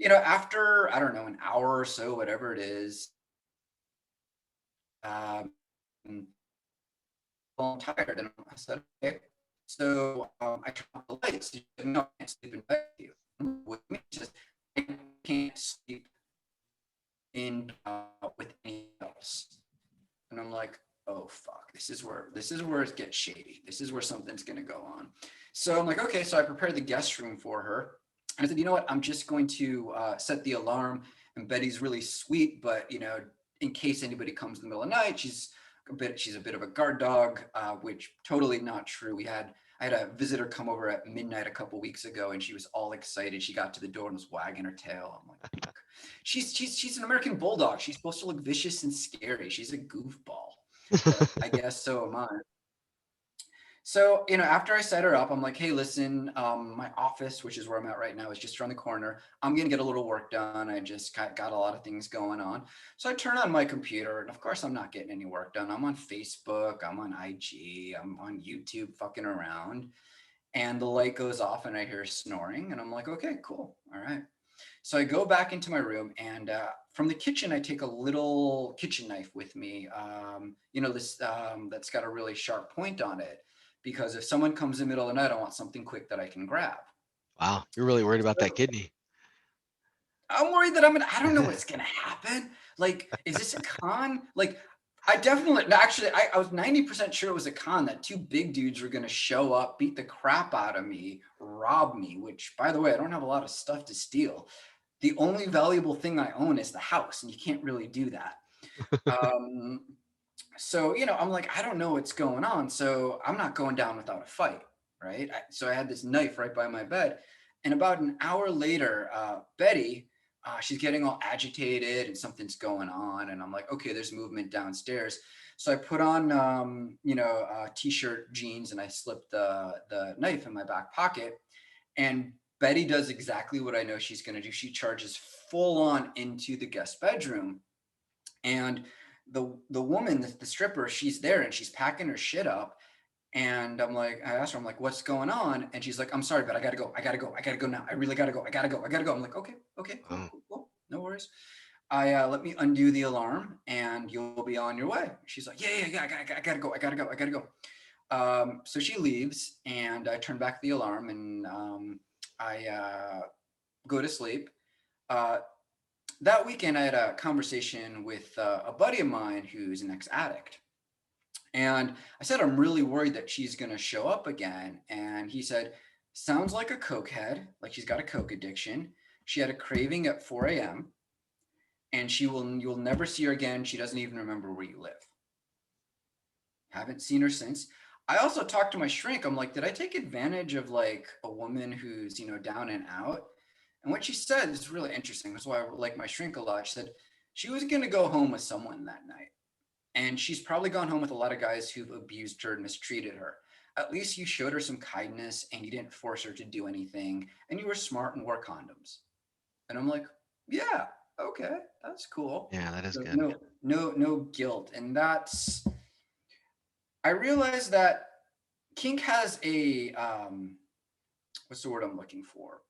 after, I don't know, an hour or so, whatever it is, um, I'm tired. And I said, okay. So I turned off the lights. She said, no, I can't sleep in bed with you. With me, she says, I can't sleep with anyone else. And I'm like, oh fuck, this is where it gets shady. This is where something's gonna go on. So I'm like, okay. So I prepared the guest room for her. And I said, you know what? I'm just going to set the alarm. And Betty's really sweet, but in case anybody comes in the middle of the night, she's a bit of a guard dog, which totally not true. I had a visitor come over at midnight a couple weeks ago, and she was all excited. She got to the door and was wagging her tail. I'm like, look, she's an American bulldog. She's supposed to look vicious and scary. She's a goofball. But I guess so am I. So, after I set her up, I'm like, hey, listen, my office, which is where I'm at right now, is just around the corner. I'm going to get a little work done. I just got a lot of things going on. So I turn on my computer, and of course, I'm not getting any work done. I'm on Facebook, I'm on IG, I'm on YouTube fucking around. And the light goes off, and I hear snoring, and I'm like, okay, cool. All right. So I go back into my room, and from the kitchen, I take a little kitchen knife with me, this that's got a really sharp point on it. Because if someone comes in the middle of the night, I want something quick that I can grab. Wow, you're really worried about that kidney. I'm worried that I don't know what's going to happen. Like, is this a con? Like, I was 90% sure it was a con that two big dudes were going to show up, beat the crap out of me, rob me, which, by the way, I don't have a lot of stuff to steal. The only valuable thing I own is the house, and you can't really do that. So, I'm like, I don't know what's going on. So I'm not going down without a fight, right? So I had this knife right by my bed. And about an hour later, Betty, she's getting all agitated and something's going on. And I'm like, okay, there's movement downstairs. So I put on, t-shirt, jeans, and I slip the knife in my back pocket. And Betty does exactly what I know she's going to do. She charges full on into the guest bedroom. And the woman, the stripper, she's there and she's packing her shit up. And I asked her, I'm like, what's going on? And she's like, I'm sorry, but I gotta go. I gotta go now. I really gotta go. I gotta go. I'm like, okay, cool, Oh, cool, cool. No worries. Let me undo the alarm and you'll be on your way. She's like, yeah. I gotta go. I gotta go. So she leaves and I turn back the alarm and I go to sleep. Uh, that weekend, I had a conversation with a buddy of mine who's an ex-addict. And I said, I'm really worried that she's going to show up again. And he said, sounds like a cokehead, like she's got a coke addiction. She had a craving at 4 a.m. and you'll never see her again. She doesn't even remember where you live. Haven't seen her since. I also talked to my shrink. I'm like, did I take advantage of like a woman who's, down and out? And what she said is really interesting. That's why I like my shrink a lot. She said she was going to go home with someone that night. And she's probably gone home with a lot of guys who've abused her and mistreated her. At least you showed her some kindness and you didn't force her to do anything. And you were smart and wore condoms. And I'm like, yeah, okay, that's cool. yeah, that is So good. no guilt. And I realized that kink has a, what's the word I'm looking for?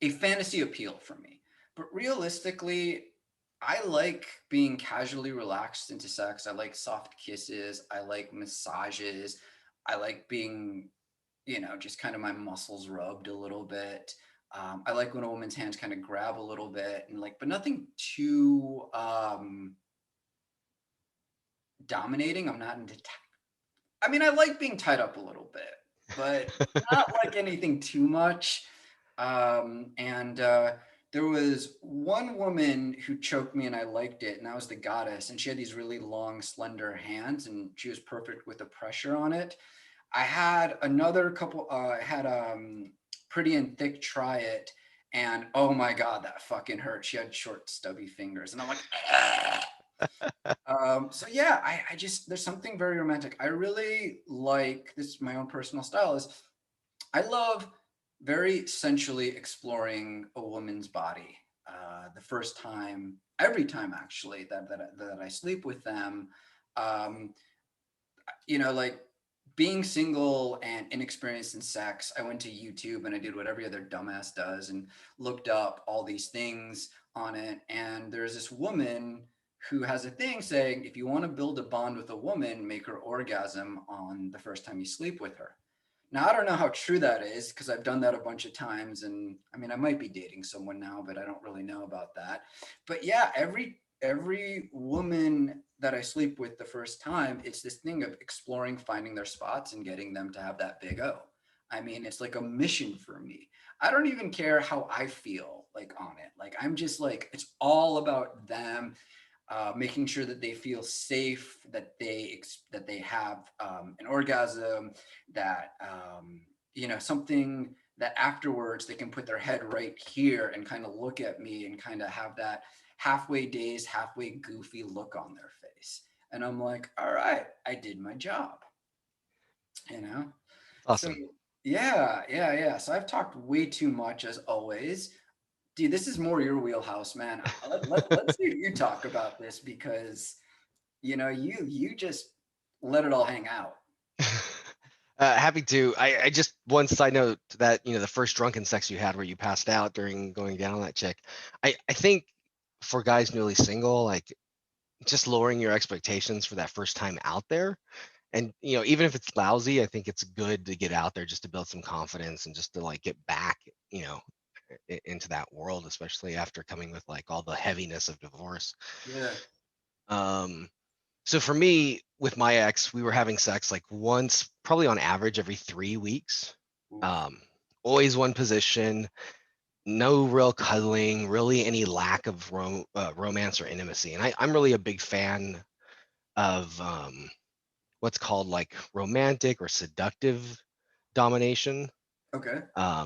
A fantasy appeal for me. But realistically, I like being casually relaxed into sex. I like soft kisses. I like massages. I like being, just kind of my muscles rubbed a little bit. I like when a woman's hands kind of grab a little bit and but nothing too dominating. I'm not into, I like being tied up a little bit, but not like anything too much. And there was one woman who choked me and I liked it, and that was the goddess. And she had these really long, slender hands, and she was perfect with the pressure on it. I had another couple, Pretty and Thick try it, and oh my God, that fucking hurt. She had short, stubby fingers, and I'm like, ah. So yeah, I just, there's something very romantic. I really like this, my own personal style is I love very sensually exploring a woman's body. The first time, every time actually that I sleep with them, um, like being single and inexperienced in sex, I went to YouTube and I did what every other dumbass does and looked up all these things on it. And there's this woman who has a thing saying, if you want to build a bond with a woman, make her orgasm on the first time you sleep with her. Now, I don't know how true that is because I've done that a bunch of times. And I might be dating someone now, but I don't really know about that. But yeah, every woman that I sleep with the first time, it's this thing of exploring, finding their spots and getting them to have that big O. It's like a mission for me. I don't even care how I feel like on it. Like I'm just like, it's all about them, making sure that they feel safe, that they have an orgasm, that something that afterwards they can put their head right here and kind of look at me and kind of have that halfway dazed, halfway goofy look on their face. And I'm like, all right, I did my job, you know? So Awesome. yeah. So I've talked way too much as always. Dude, this is more your wheelhouse, man. Let's see you talk about this because, you just let it all hang out. Happy to. I just one side note to that, the first drunken sex you had where you passed out during going down on that chick. I think for guys newly single, like just lowering your expectations for that first time out there. And even if it's lousy, I think it's good to get out there just to build some confidence and just to like get back, into that world, especially after coming with like all the heaviness of divorce. Yeah. Um, so for me, with my ex, we were having sex like once, probably on average every 3 weeks. Oof. Um, always one position, no real cuddling, really any lack of romance or intimacy. And I'm really a big fan of what's called like romantic or seductive domination. Okay.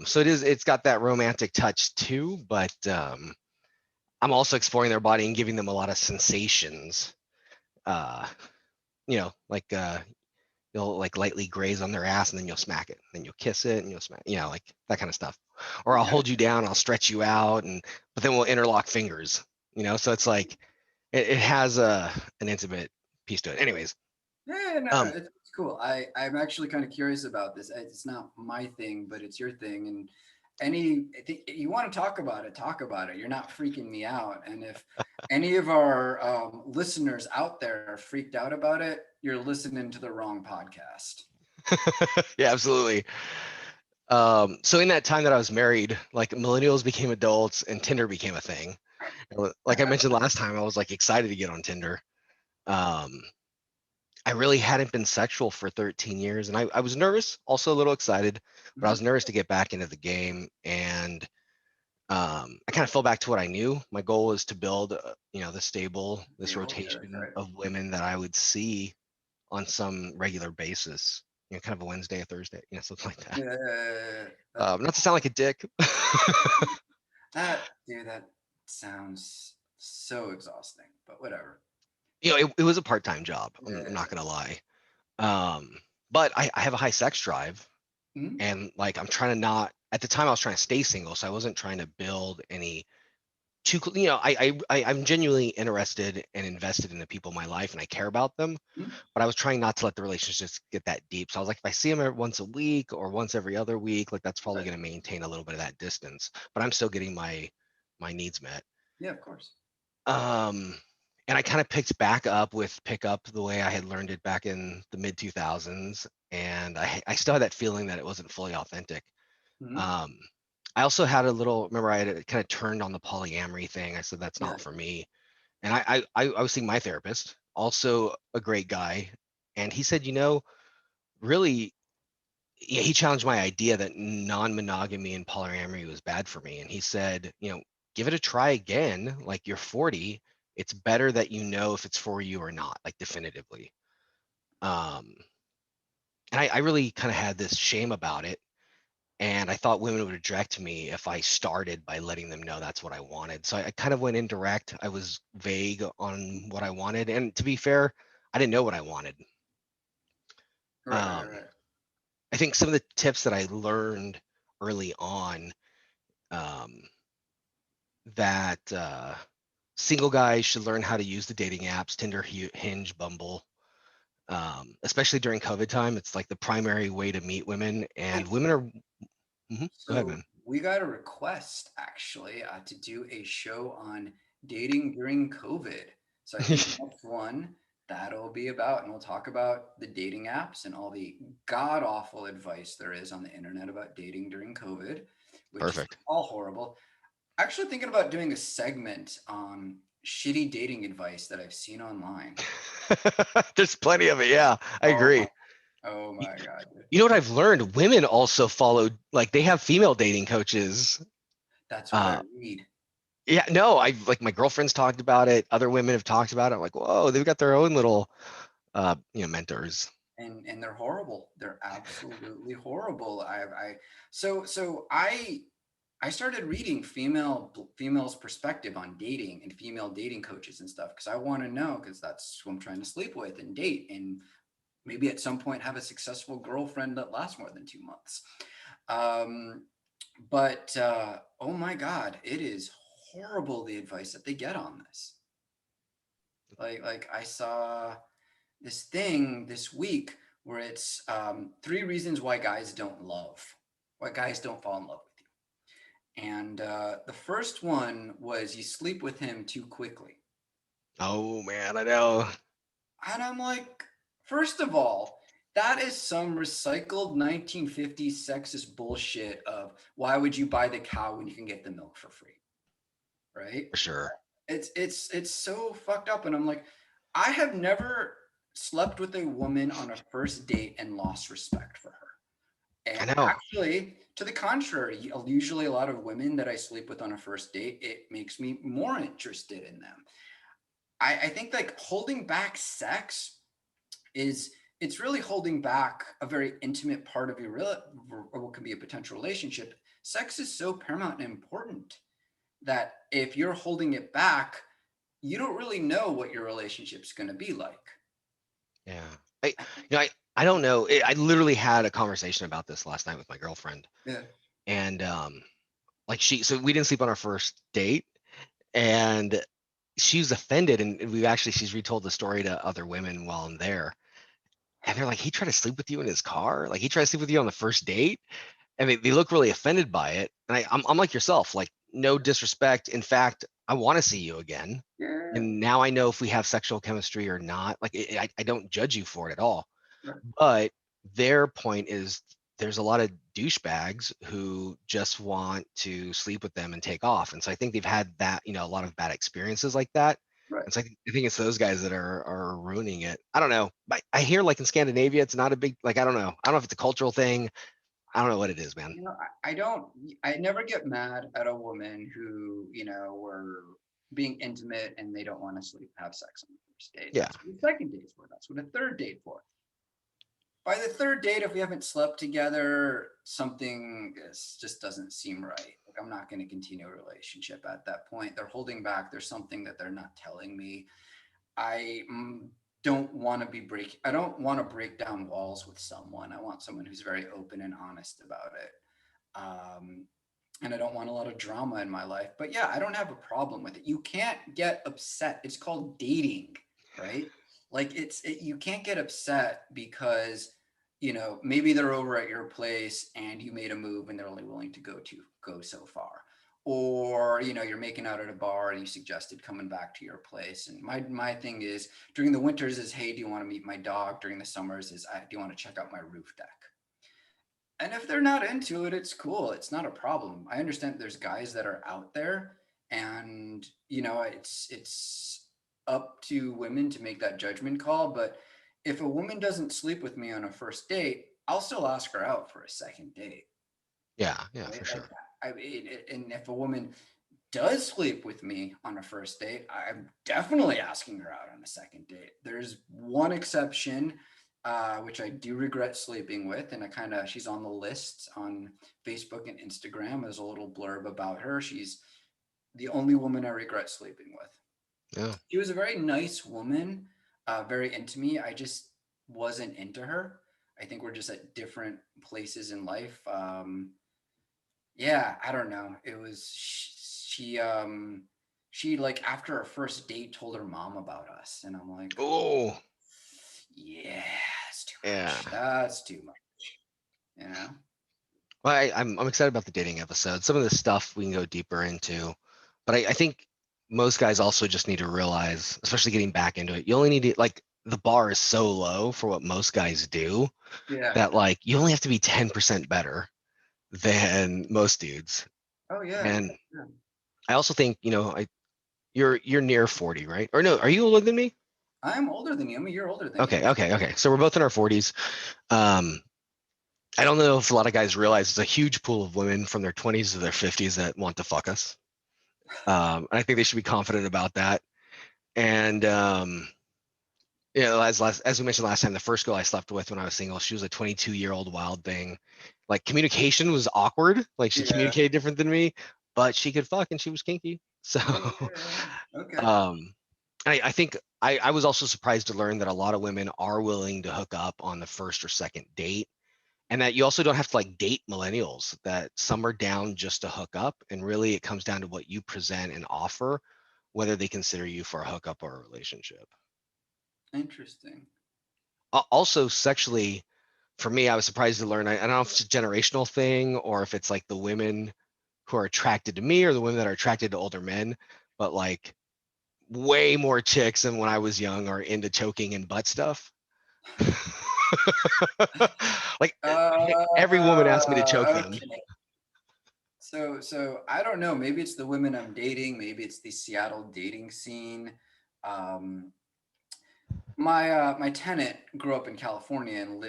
So it's got that romantic touch too, but I'm also exploring their body and giving them a lot of sensations. Uh, like you'll like lightly graze on their ass and then you'll smack it. Then you'll kiss it and you'll smack, like that kind of stuff. Or I'll hold you down, I'll stretch you out, but then we'll interlock fingers. So it's like it has an intimate piece to it. Anyways, Yeah, no, it's cool. I'm actually kind of curious about this. It's not my thing, but it's your thing. And you want to talk about it, talk about it. You're not freaking me out. And if any of our listeners out there are freaked out about it, you're listening to the wrong podcast. yeah, absolutely. So in that time that I was married, like millennials became adults and Tinder became a thing. Like I mentioned last time, I was like excited to get on Tinder. I really hadn't been sexual for 13 years, and I was nervous, also a little excited, but I was nervous to get back into the game. And I kind of fell back to what I knew. My goal was to build, this rotation of women that I would see on some regular basis, kind of a Wednesday, a Thursday, something like that. Not to sound like a dick. That sounds so exhausting, but whatever. It was a part-time job. I'm not gonna lie. But I have a high sex drive, and like I'm trying to not. At the time, I was trying to stay single, so I wasn't trying to build any too. I'm genuinely interested and invested in the people in my life, and I care about them. But I was trying not to let the relationships get that deep. So I was like, if I see them once a week or once every other week, like that's probably going to maintain a little bit of that distance. But I'm still getting my needs met. Yeah, of course. And I kind of picked back up with pickup the way I had learned it back in the mid 2000s. And I still had that feeling that it wasn't fully authentic. I also had remember I had kind of turned on the polyamory thing. I said, that's not for me. And I was seeing my therapist, also a great guy. And he said, really, he challenged my idea that non-monogamy and polyamory was bad for me. And he said, give it a try again. Like you're 40. It's better that if it's for you or not, like definitively. And I really kind of had this shame about it. And I thought women would reject me if I started by letting them know that's what I wanted. So I kind of went indirect. I was vague on what I wanted. And to be fair, I didn't know what I wanted. Right. I think some of the tips that I learned early on, that single guys should learn how to use the dating apps, Tinder, Hinge, Bumble. Especially during COVID time, it's like the primary way to meet women, and women are. Go ahead, man. We got a request actually to do a show on dating during COVID. So I think the next one that'll be about, and we'll talk about the dating apps and all the god awful advice there is on the internet about dating during COVID, which Perfect. is all horrible. Actually thinking about doing a segment on shitty dating advice that I've seen online. There's plenty of it. Yeah, I agree. Oh my God. You know what I've learned? Women also follow, like they have female dating coaches. That's what I read. Yeah, no, like my girlfriend's talked about it. Other women have talked about it. I'm like, whoa, they've got their own little, mentors. And they're horrible. They're absolutely horrible. I started reading females' perspective on dating and female dating coaches and stuff because I want to know, because that's who I'm trying to sleep with and date and maybe at some point have a successful girlfriend that lasts more than 2 months. But oh my God, it is horrible the advice that they get on this. Like I saw this thing this week where it's 3 reasons why guys don't fall in love with you. And the first one was you sleep with him too quickly. Oh man, I know. And I'm like, first of all, that is some recycled 1950s sexist bullshit of why would you buy the cow when you can get the milk for free? Right? For sure. It's so fucked up. And I'm like, I have never slept with a woman on a first date and lost respect for her. And actually, to the contrary, usually a lot of women that I sleep with on a first date, it makes me more interested in them. I think like holding back sex it's really holding back a very intimate part of your or what can be a potential relationship. Sex is so paramount and important. that if you're holding it back, you don't really know what your relationship's going to be like. Yeah. I don't know. I literally had a conversation about this last night with my girlfriend. Yeah. And like so we didn't sleep on our first date, and she's offended, and she's retold the story to other women while I'm there. And they're like, he tried to sleep with you in his car? Like he tried to sleep with you on the first date? And they look really offended by it. And I'm like yourself, like no disrespect. In fact, I want to see you again. Yeah. And now I know if we have sexual chemistry or not. Like I don't judge you for it at all. Right. But their point is there's a lot of douchebags who just want to sleep with them and take off. And so I think they've had that, a lot of bad experiences like that. Right. And so I think it's those guys that are ruining it. I don't know. I hear like in Scandinavia, it's not a big, like, I don't know. I don't know if it's a cultural thing. I don't know what it is, man. I never get mad at a woman who, were being intimate and they don't want to have sex on the first date. Yeah. That's what the second date's for. That's what a third date for. By the third date, if we haven't slept together, something just doesn't seem right. Like I'm not going to continue a relationship at that point. They're holding back. There's something that they're not telling me. I don't want to break down walls with someone. I want someone who's very open and honest about it. And I don't want a lot of drama in my life. But yeah, I don't have a problem with it. You can't get upset. It's called dating, right? Like you can't get upset because, maybe they're over at your place and you made a move and they're only willing to go so far. Or, you're making out at a bar and you suggested coming back to your place. And my thing is during the winters is, hey, do you want to meet my dog? During the summers is, do you want to check out my roof deck? And if they're not into it, it's cool. It's not a problem. I understand there's guys that are out there and, it's up to women to make that judgment call. But if a woman doesn't sleep with me on a first date, I'll still ask her out for a second date. Yeah, Right? for sure. And if a woman does sleep with me on a first date, I'm definitely asking her out on a second date. There's one exception, which I do regret sleeping with, and she's on the list on Facebook and Instagram. There's a little blurb about her. She's the only woman I regret sleeping with. Yeah. She was a very nice woman, very into me. I just wasn't into her. I think we're just at different places in life. Yeah, I don't know. It was she like after our first date told her mom about us, and I'm like, oh yeah, it's too much. Yeah. That's too much. Well, I'm excited about the dating episode. Some of the stuff we can go deeper into, but I think most guys also just need to realize, especially getting back into it, you only need to, like, the bar is so low for what most guys do that like you only have to be 10% better than most dudes. Oh yeah. And I also think, you're near 40, right? Or no, are you older than me? I'm older than you. I'm a year older than you. Okay. So we're both in our 40s. I don't know if a lot of guys realize there's a huge pool of women from their 20s to their 50s that want to fuck us. I think they should be confident about that. And as we mentioned last time, the first girl I slept with when I was single, she was a 22-year-old wild thing. Like communication was awkward. Like she communicated different than me, but she could fuck and she was kinky. So, okay. I think I was also surprised to learn that a lot of women are willing to hook up on the first or second date. And that you also don't have to like date millennials, that some are down just to hook up. And really it comes down to what you present and offer, whether they consider you for a hookup or a relationship. Interesting. Also sexually, for me, I was surprised to learn, I don't know if it's a generational thing or if it's like the women who are attracted to me or the women that are attracted to older men, but like way more chicks than when I was young are into choking and butt stuff. Like every woman asked me to choke them. So I don't know. Maybe it's the women I'm dating. Maybe it's the Seattle dating scene. My tenant grew up in California and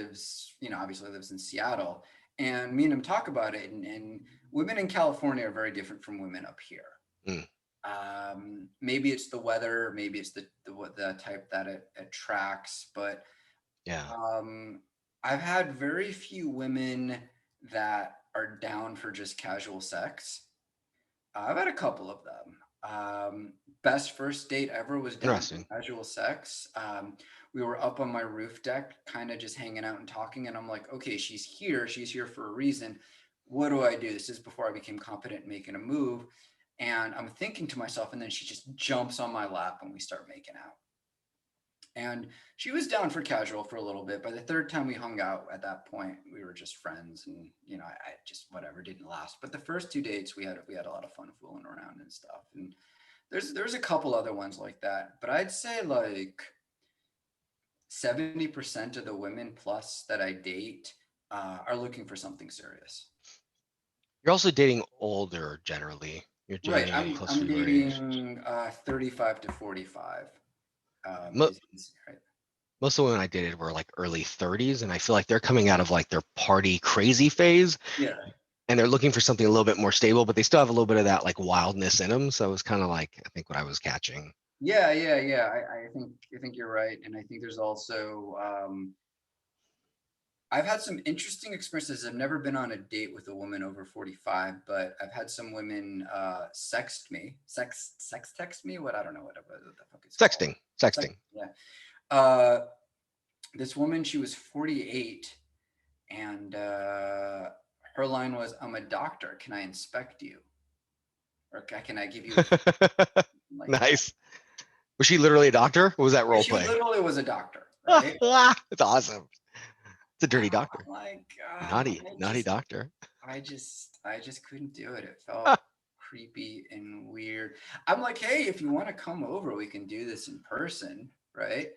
obviously lives in Seattle. And me and him talk about it. And women in California are very different from women up here. Maybe it's the weather. Maybe it's the type that it attracts. But yeah, I've had very few women that are down for just casual sex. I've had a couple of them. Best first date ever was down for Interesting. casual sex. We were up on my roof deck, kind of just hanging out and talking. And I'm like, okay, she's here. She's here for a reason. What do I do? This is before I became competent in making a move. And I'm thinking to myself, and then she just jumps on my lap and we start making out. And she was down for casual for a little bit. By the third time we hung out at that point, we were just friends, and I just whatever, didn't last. But the first 2 dates we had a lot of fun fooling around and stuff. And there's a couple other ones like that. But I'd say like 70% of the women plus that I date are looking for something serious. You're also dating older generally. You're Right. dating I'm closer to your age. dating 35 to 45. Mo- Right. Most of the women I dated were like early 30s, and I feel like they're coming out of like their party crazy phase, Yeah. and they're looking for something a little bit more stable, but they still have a little bit of that like wildness in them. So it was kind of like, I think, what I was catching. Yeah. I think you're right, and I think there's also I've had some interesting experiences. I've never been on a date with a woman over 45, but I've had some women sex text me. What I don't know what the fuck it's called. Sexting. Yeah. This woman, she was 48, and her line was, "I'm a doctor. Can I inspect you? Or can I give you like Nice. Was she literally a doctor? Or was that role She play? literally was a doctor, right? It's awesome. It's a dirty doctor. I'm like, Naughty doctor. I just couldn't do it. It felt creepy and weird. I'm like, hey, if you want to come over, we can do this in person, right?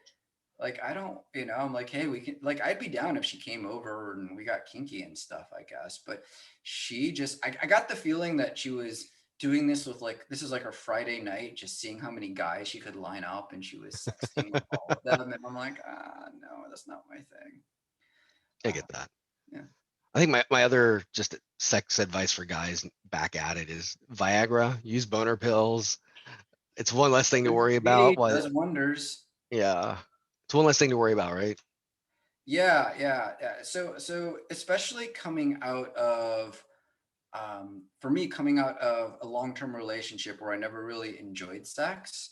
Like, I don't, I'm like, hey, we can, like, I'd be down if she came over and we got kinky and stuff, I guess. But she just, I got the feeling that she was doing this with like, this is like her Friday night, just seeing how many guys she could line up, and she was sexting with all of them. And I'm like, no, that's not my thing. I get that. Yeah. I think my other just sex advice for guys back at it is Viagra. Use boner pills. It's one less thing to worry about. Does wonders. Yeah, it's one less thing to worry about, right? Yeah. So especially coming out of, for me, coming out of a long-term relationship where I never really enjoyed sex,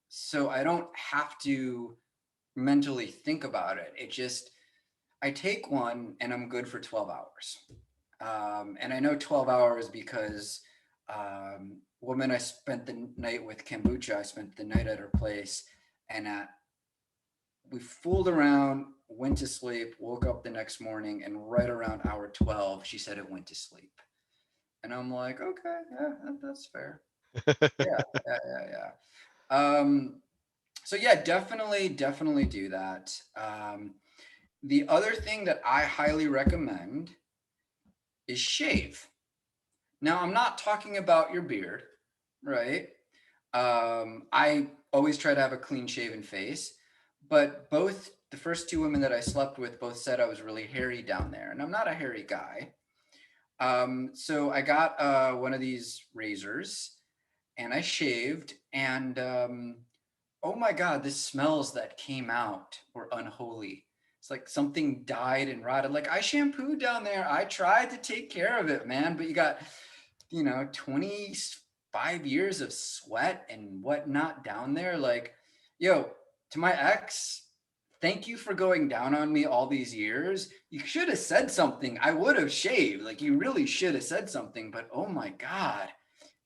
so I don't have to mentally think about it. It just, I take one and I'm good for 12 hours. And I know 12 hours because woman I spent the night with, kombucha, I spent the night at her place, and we fooled around, went to sleep, woke up the next morning, and right around hour 12, she said it went to sleep. And I'm like, okay, yeah, that's fair. Yeah. So yeah, definitely do that. The other thing that I highly recommend is shave. Now, I'm not talking about your beard, right? I always try to have a clean shaven face, but both the first two women that I slept with both said I was really hairy down there, and I'm not a hairy guy. So I got one of these razors and I shaved, and oh my God, the smells that came out were unholy. It's like something died and rotted. Like, I shampooed down there. I tried to take care of it, man, but you got, 25 years of sweat and whatnot down there. Like, yo, to my ex, thank you for going down on me all these years. You should have said something. I would have shaved. Like, you really should have said something. But oh my God,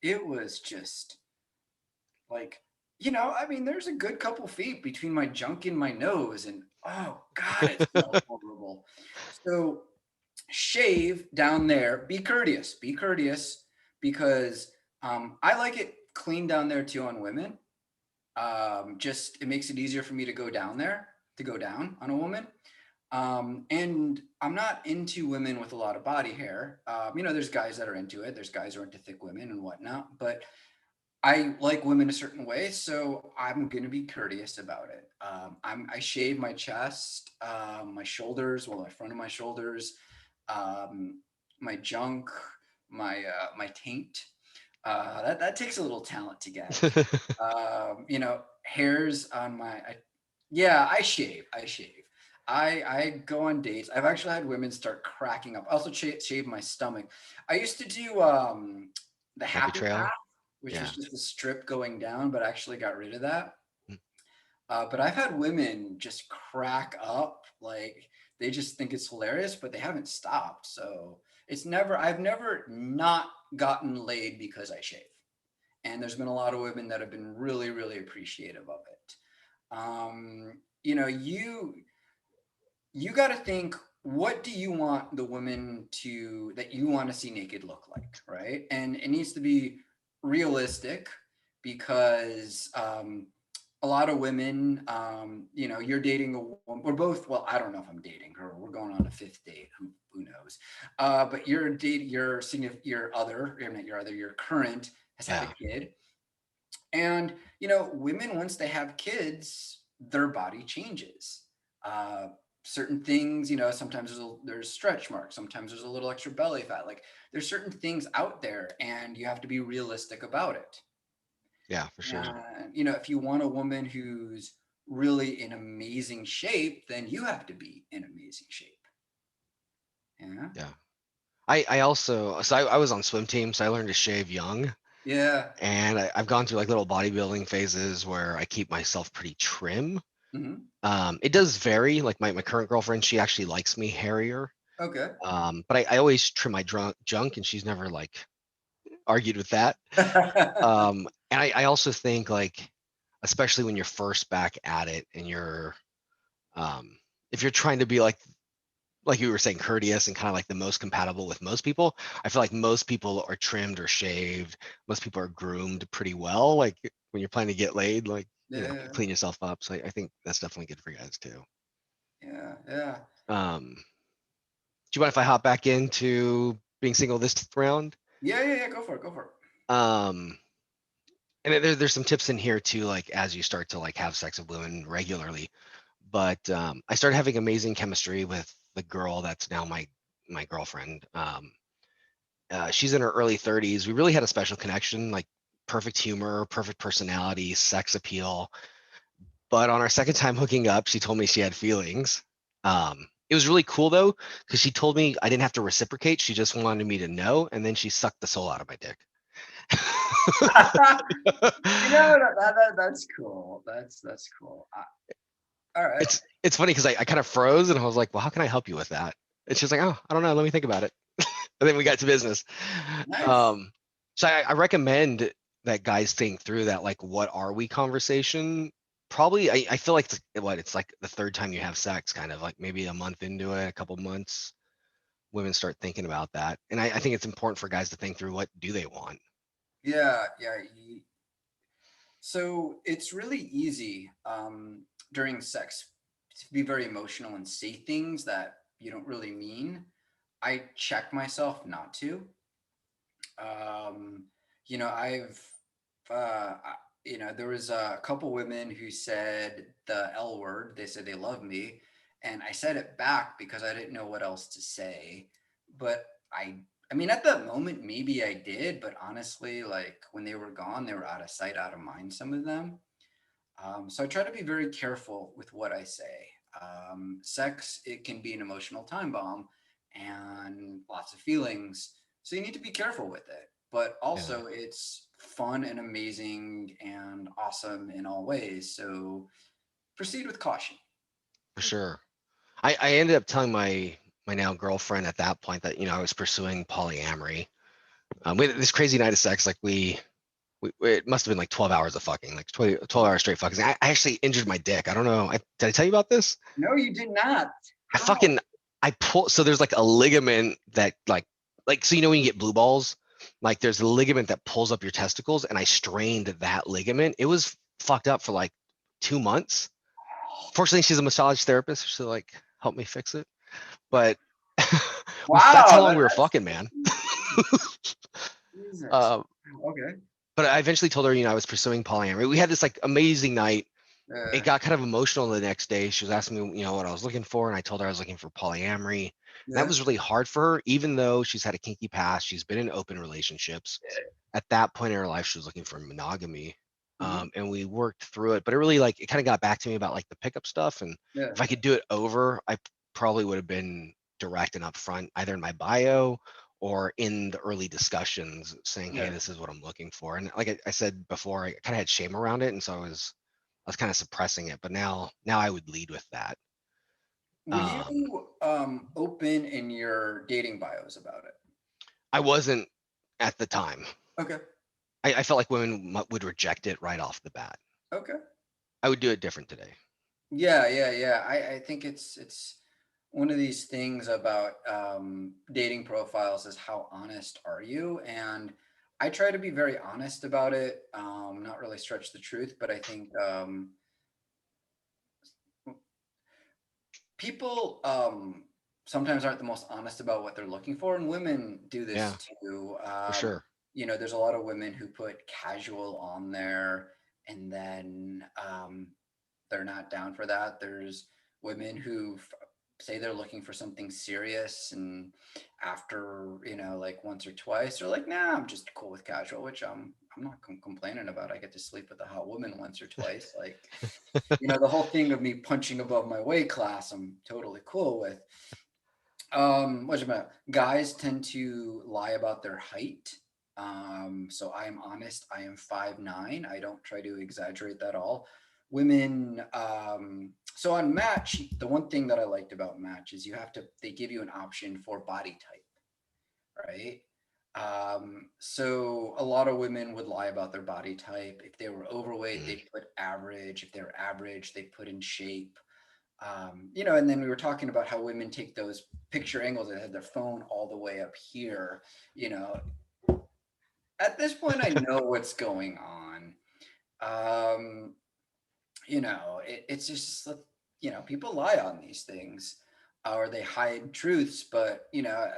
it was just like, there's a good couple feet between my junk and my nose, and oh God, it smells horrible. So shave down there. Be courteous, because I like it clean down there too on women. Just, it makes it easier for me to go down on a woman. And I'm not into women with a lot of body hair. There's guys that are into it. There's guys who are into thick women and whatnot, but I like women a certain way, so I'm gonna be courteous about it. I shave my chest, my shoulders, well, the front of my shoulders, my junk, my taint. That takes a little talent to get. Hairs on my. I shave. I go on dates. I've actually had women start cracking up. I also shave my stomach. I used to do the Happy happy trail. path, which Yeah. was just a strip going down, but actually got rid of that. Mm. But I've had women just crack up, like they just think it's hilarious, but they haven't stopped. So I've never not gotten laid because I shave. And there's been a lot of women that have been really, really appreciative of it. You know, you got to think, what do you want the woman that you want to see naked look like, right? And it needs to be realistic, because a lot of women, you know, you're dating a woman, we're both, well, I don't know if I'm dating her, we're going on a fifth date, who knows? But your current has had a kid. And, you know, women, once they have kids, their body changes. Certain things, you know, sometimes there's stretch marks, sometimes there's a little extra belly fat. Like there's certain things out there, and you have to be realistic about it. Yeah, for sure. And, you know, if you want a woman who's really in amazing shape, then you have to be in amazing shape. Yeah. Yeah. I was on swim team, so I learned to shave young. Yeah. And I've gone through like little bodybuilding phases where I keep myself pretty trim. Mm-hmm. It does vary. Like my current girlfriend, she actually likes me hairier. Okay. But I always trim my junk, and she's never like argued with that. And I also think like, especially when you're first back at it, and you're if you're trying to be like you were saying, courteous and kind of like the most compatible with most people, I feel like most people are trimmed or shaved. Most people are groomed pretty well. Like when you're planning to get laid, like, you know, clean yourself up. So I think that's definitely good for guys too. Yeah. Yeah. Do you mind if I hop back into being single this round? Yeah. Go for it. And there's some tips in here too, like as you start to like have sex with women regularly. But I started having amazing chemistry with the girl that's now my girlfriend. She's in her early 30s. We really had a special connection, like perfect humor, perfect personality, sex appeal. But on our second time hooking up, she told me she had feelings. It was really cool though, because she told me I didn't have to reciprocate. She just wanted me to know, and then she sucked the soul out of my dick. You know, that's cool. That's cool. All right. It's funny because I kind of froze, and I was like, well, how can I help you with that? And she's like, oh, I don't know. Let me think about it. And then we got to business. Nice. So I recommend that guys think through that, like, what are we conversation. Probably, I feel like it's like the third time you have sex, kind of like maybe a month into it, a couple months, women start thinking about that. And I think it's important for guys to think through, what do they want? Yeah. So it's really easy during sex to be very emotional and say things that you don't really mean. I check myself not to. You know, there was a couple women who said the L word. They said they love me, and I said it back because I didn't know what else to say. But I mean, at that moment, maybe I did, but honestly, like when they were gone, they were out of sight, out of mind, some of them. So I try to be very careful with what I say. Sex, it can be an emotional time bomb and lots of feelings. So you need to be careful with it. But also, it's fun and amazing and awesome in all ways. So proceed with caution. For sure. I ended up telling my now girlfriend at that point that, you know, I was pursuing polyamory. We had this crazy night of sex. Like it must have been like 12 hours of fucking, like 12 hours straight fucking. I actually injured my dick. I don't know. Did I tell you about this? No, you did not. How? I pull. So there's like a ligament that so, you know, when you get blue balls, like there's a ligament that pulls up your testicles, and I strained that ligament. It was fucked up for like 2 months. Fortunately, she's a massage therapist. She like helped me fix it. But that's how long we were fucking, man. Jesus. Okay. But I eventually told her, you know, I was pursuing polyamory. We had this like amazing night. It got kind of emotional the next day. She was asking me, you know, what I was looking for, and I told her I was looking for polyamory. And that was really hard for her, even though she's had a kinky past. She's been in open relationships. At that point in her life, she was looking for monogamy. And we worked through it, but it kind of got back to me about like the pickup stuff. And if I could do it over, I probably would have been direct and upfront, either in my bio or in the early discussions saying, hey, this is what I'm looking for. And like I said before, I kind of had shame around it. And so I was kind of suppressing it, but now I would lead with that. Were you open in your dating bios about it? I wasn't at the time. Okay. I felt like women would reject it right off the bat. Okay. I would do it different today. Yeah. I think it's one of these things about dating profiles is how honest are you? And I try to be very honest about it, not really stretch the truth, but I think people sometimes aren't the most honest about what they're looking for, and women do this too. For sure. You know, there's a lot of women who put casual on there, and then they're not down for that. There's women who say they're looking for something serious, and after, you know, like once or twice, they're like, nah, I'm just cool with casual, which I'm not complaining about. I get to sleep with a hot woman once or twice. Like, you know, the whole thing of me punching above my weight class, I'm totally cool with. What's about guys tend to lie about their height. So I am honest. I am 5'9". I don't try to exaggerate that at all. Women, so on Match, the one thing that I liked about Match is they give you an option for body type, right? So a lot of women would lie about their body type. If they were overweight, they'd put average. If they were average, they put in shape. You know, and then we were talking about how women take those picture angles that had their phone all the way up here. You know, at this point, I know what's going on. You know, it's just, you know, people lie on these things, or they hide truths. But, you know,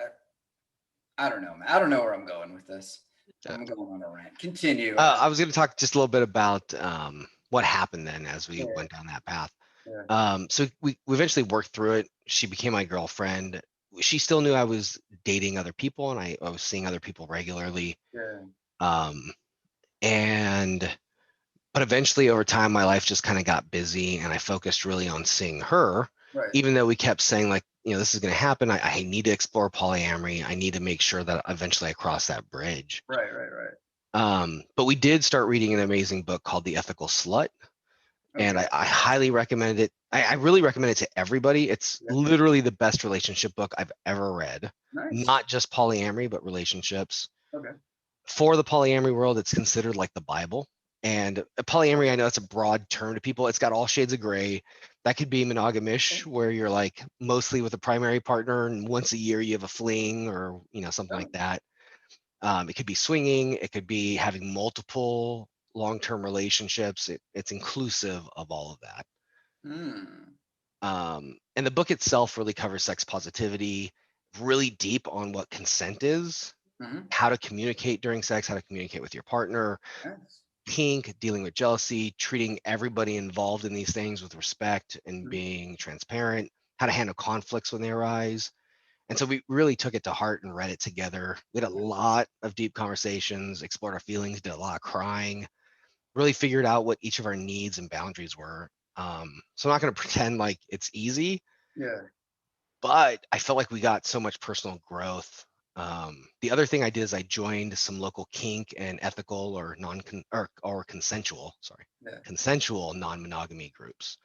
I don't know, man. I don't know where I'm going with this. I'm going on a rant. Continue. I was going to talk just a little bit about what happened then as we went down that path. So we eventually worked through it. She became my girlfriend. She still knew I was dating other people, and I was seeing other people regularly. But eventually over time, my life just kind of got busy, and I focused really on seeing her, even though we kept saying, like, you know, this is going to happen. I need to explore polyamory. I need to make sure that eventually I cross that bridge. Right. But we did start reading an amazing book called The Ethical Slut. And I highly recommend it. I really recommend it to everybody. It's literally the best relationship book I've ever read. Not just polyamory, but relationships. For the polyamory world, it's considered like the Bible. And polyamory, I know it's a broad term to people. It's got all shades of gray. That could be monogamish, where you're like mostly with a primary partner, and once a year you have a fling, or, you know, something like that. It could be swinging. It could be having multiple long-term relationships. It's inclusive of all of that. And the book itself really covers sex positivity, really deep on what consent is, how to communicate during sex, how to communicate with your partner, kink, dealing with jealousy, treating everybody involved in these things with respect and being transparent, how to handle conflicts when they arise. And so we really took it to heart and read it together. We had a lot of deep conversations, explored our feelings, did a lot of crying, really figured out what each of our needs and boundaries were. So I'm not going to pretend like it's easy. But I felt like we got so much personal growth. The other thing I did is I joined some local kink and ethical or consensual, consensual non-monogamy groups.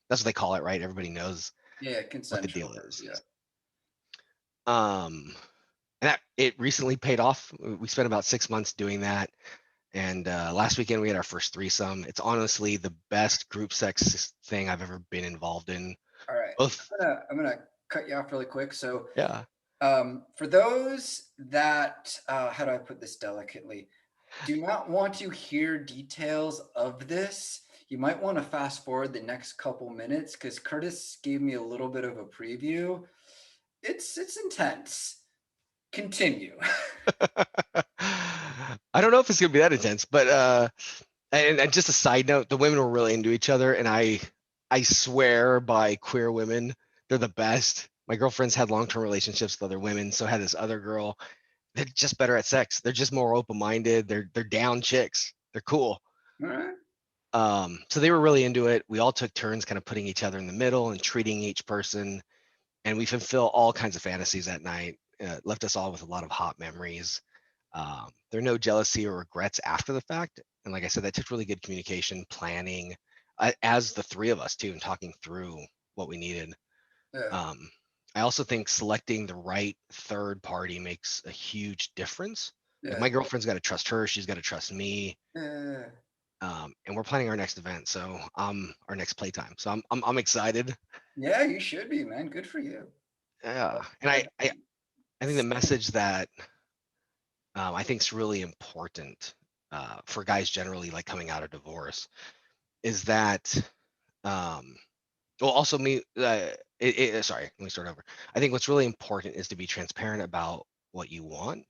That's what they call it, right? Everybody knows what the deal is. And that it recently paid off. We spent about 6 months doing that. And last weekend we had our first threesome. It's honestly the best group sex thing I've ever been involved in. All right. I'm gonna cut you off really quick. So yeah. For those that, how do I put this delicately, do not want to hear details of this, you might want to fast forward the next couple minutes, because Curtis gave me a little bit of a preview. It's intense. Continue. I don't know if it's gonna be that intense, but and just a side note, the women were really into each other, and I swear by queer women, they're the best. My girlfriends had long-term relationships with other women, so had this other girl. They're just better at sex. They're just more open-minded. They're down chicks. They're cool. All right. So they were really into it. We all took turns kind of putting each other in the middle and treating each person, and we fulfill all kinds of fantasies that night. left us all with a lot of hot memories. There are no jealousy or regrets after the fact. And like I said, that took really good communication, planning, as the three of us too, and talking through what we needed. Yeah. I also think selecting the right third party makes a huge difference. Like Yeah. my girlfriend's got to trust her, she's got to trust me. Yeah. And we're planning our next event, so our next playtime. So I'm excited. Yeah, you should be, man. Good for you. Yeah, and I think the message that I think is really important for guys generally, like coming out of divorce, is that well, also me. Sorry, let me start over. I think what's really important is to be transparent about what you want,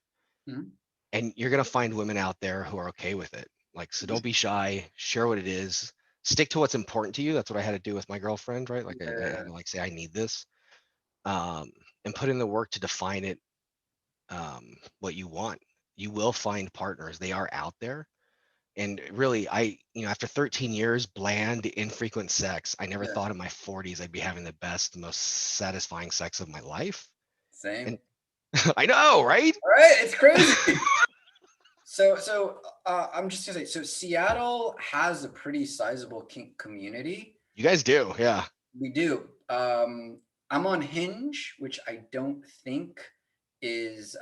Mhm. and you're gonna find women out there who are okay with it. Like, so don't be shy. Share what it is. Stick to what's important to you. That's what I had to do with my girlfriend, right? Like, I had Yeah. to like say I need this, and put in the work to define it. What you want. You will find partners. They are out there. And really, after 13 years, bland, infrequent sex, I never Yeah. thought in my 40s I'd be having the best, most satisfying sex of my life. Same. And I know, right? All right, it's crazy. So I'm just gonna say, so Seattle has a pretty sizable kink community. You guys do, yeah. We do. I'm on Hinge, which I don't think is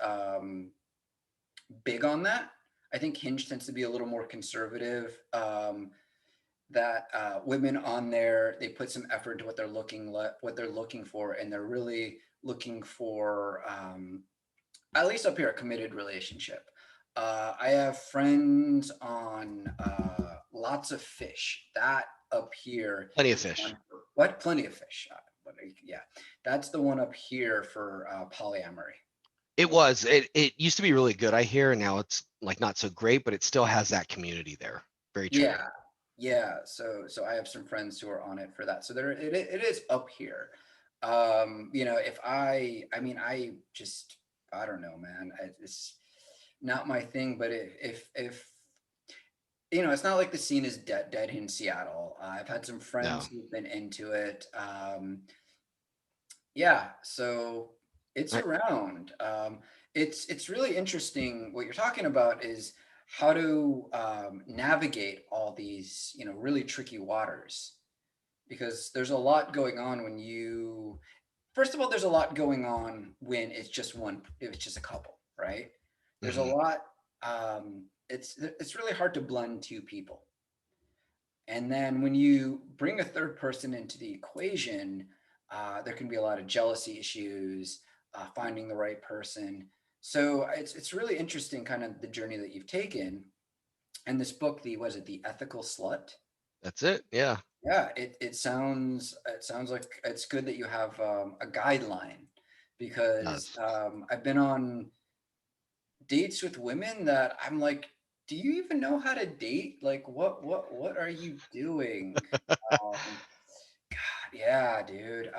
big on that. I think Hinge tends to be a little more conservative. That women on there, they put some effort into what they're looking for, and they're really looking for, at least up here, a committed relationship. I have friends on Lots of Fish. That up here Plenty of is fish. one for, what? Plenty of Fish. Yeah, that's the one up here for polyamory. It used to be really good, I hear, and now it's like not so great, but it still has that community there. Very true. Yeah, yeah. So I have some friends who are on it for that. So it is up here. If I mean, I don't know, man. It's not my thing. But if it's not like the scene is dead in Seattle. I've had some No. friends who've been into it. Yeah, so it's I, around. It's really interesting. What you're talking about is how to navigate all these, really tricky waters, because there's a lot going on when you. First of all, there's a lot going on when it's just if it's just a couple, right? There's a mhm. lot. It's really hard to blend two people, and then when you bring a third person into the equation, there can be a lot of jealousy issues, finding the right person. So it's really interesting, kind of the journey that you've taken. And this book, the Ethical Slut? That's it. Yeah. Yeah, it sounds like it's good that you have a guideline, It because does. I've been on dates with women that I'm like, do you even know how to date? Like, what are you doing? Um, God, yeah, dude.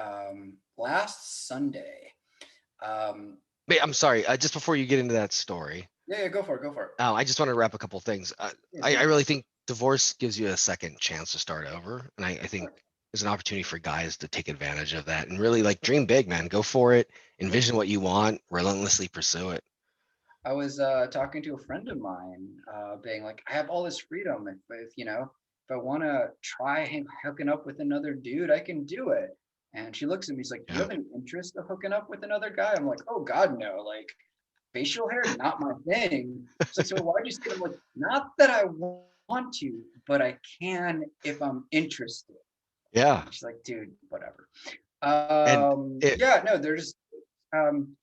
Last Sunday. Wait, I'm sorry. Just before you get into that story, Yeah, go for it. Go for it. I just want to wrap a couple things. Yeah, I shoot. really think divorce gives you a second chance to start over, and I think there's an opportunity for guys to take advantage of that and really like dream big, man. Go for it. Yeah. Envision what you want. Relentlessly pursue it. I was talking to a friend of mine, being like, I have all this freedom. If I want to try hooking up with another dude, I can do it. And she looks at me, she's like, do you Yeah. have any interest of hooking up with another guy? I'm like, oh God, no. Like, facial hair, not my thing. She's like, so why'd you say it? I'm like, not that I want to, but I can if I'm interested. Yeah. She's like, dude, whatever. And it. Yeah, no, um,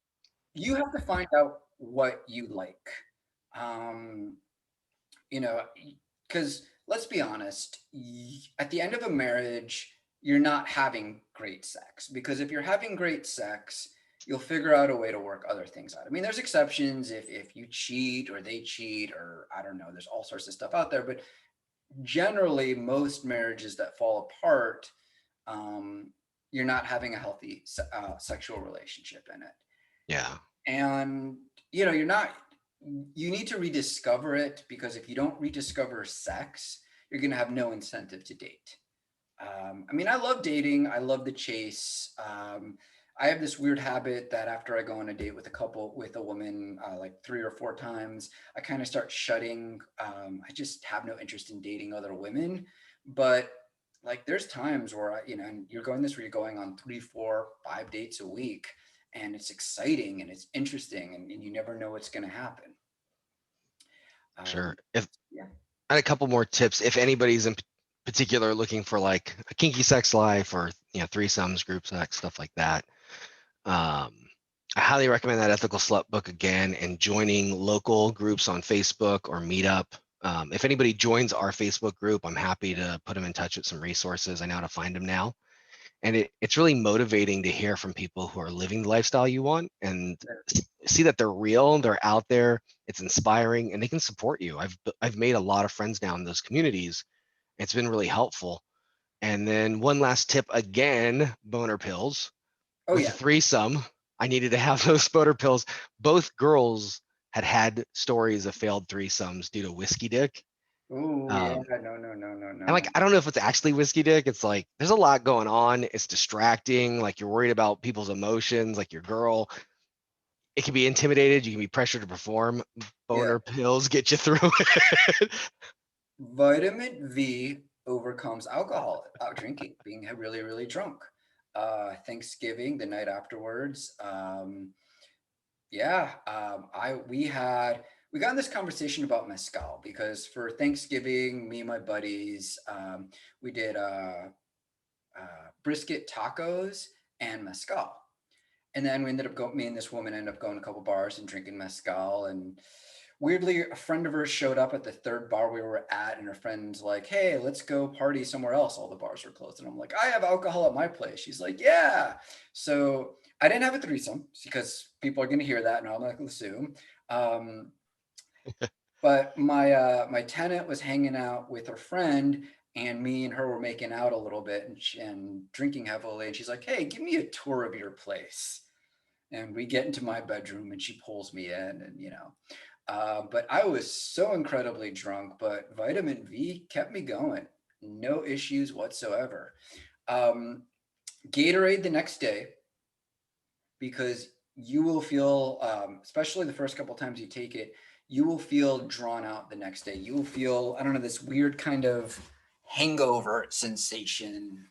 you have to find out what you like. Um, you know, because let's be honest, at the end of a marriage, you're not having great sex, because if you're having great sex, you'll figure out a way to work other things out. I mean, there's exceptions if you cheat or they cheat, or I don't know, there's all sorts of stuff out there, but generally most marriages that fall apart, um, you're not having a healthy sexual relationship in it. Yeah. And you need to rediscover it, because if you don't rediscover sex, you're going to have no incentive to date. I mean, I love dating, I love the chase. I have this weird habit that after I go on a date with a woman, like 3 or 4 times, I kind of start shutting. I just have no interest in dating other women. But like, there's times where and you're going this where you're going on 3, 4, 5 dates a week, and it's exciting and it's interesting, and you never know what's going to happen. Sure. Yeah. I had a couple more tips. If anybody's in particular looking for like a kinky sex life or threesomes, group sex, stuff like that, I highly recommend that Ethical Slut book again, and joining local groups on Facebook or Meetup. If anybody joins our Facebook group, I'm happy to put them in touch with some resources. I know how to find them now. And it's really motivating to hear from people who are living the lifestyle you want and see that they're real, they're out there, it's inspiring, and they can support you. I've made a lot of friends now in those communities. It's been really helpful. And then one last tip again, boner pills. Oh, With yeah. the threesome, I needed to have those boner pills. Both girls had stories of failed threesomes due to whiskey dick. Oh, yeah. No. And like, I don't know if it's actually whiskey dick. It's like, there's a lot going on. It's distracting. Like, you're worried about people's emotions, like your girl. It can be intimidated. You can be pressured to perform. Boner pills get you through it. Vitamin V overcomes drinking, being really, really drunk. Thanksgiving, the night afterwards. We got in this conversation about mezcal because for Thanksgiving, me and my buddies, we did brisket tacos and mezcal. And then me and this woman ended up going to a couple bars and drinking mezcal. And weirdly, a friend of hers showed up at the third bar we were at, and her friend's like, "Hey, let's go party somewhere else." All the bars were closed. And I'm like, "I have alcohol at my place." She's like, "Yeah." So I didn't have a threesome because people are going to hear that, and I'm not going to assume. But my tenant was hanging out with her friend, and me and her were making out a little bit and drinking heavily. And she's like, "Hey, give me a tour of your place." And we get into my bedroom, and she pulls me in, and but I was so incredibly drunk, but vitamin V kept me going. No issues whatsoever. Gatorade the next day, because you will feel, especially the first couple times you take it, you will feel drawn out the next day. You will feel, I don't know, this weird kind of hangover sensation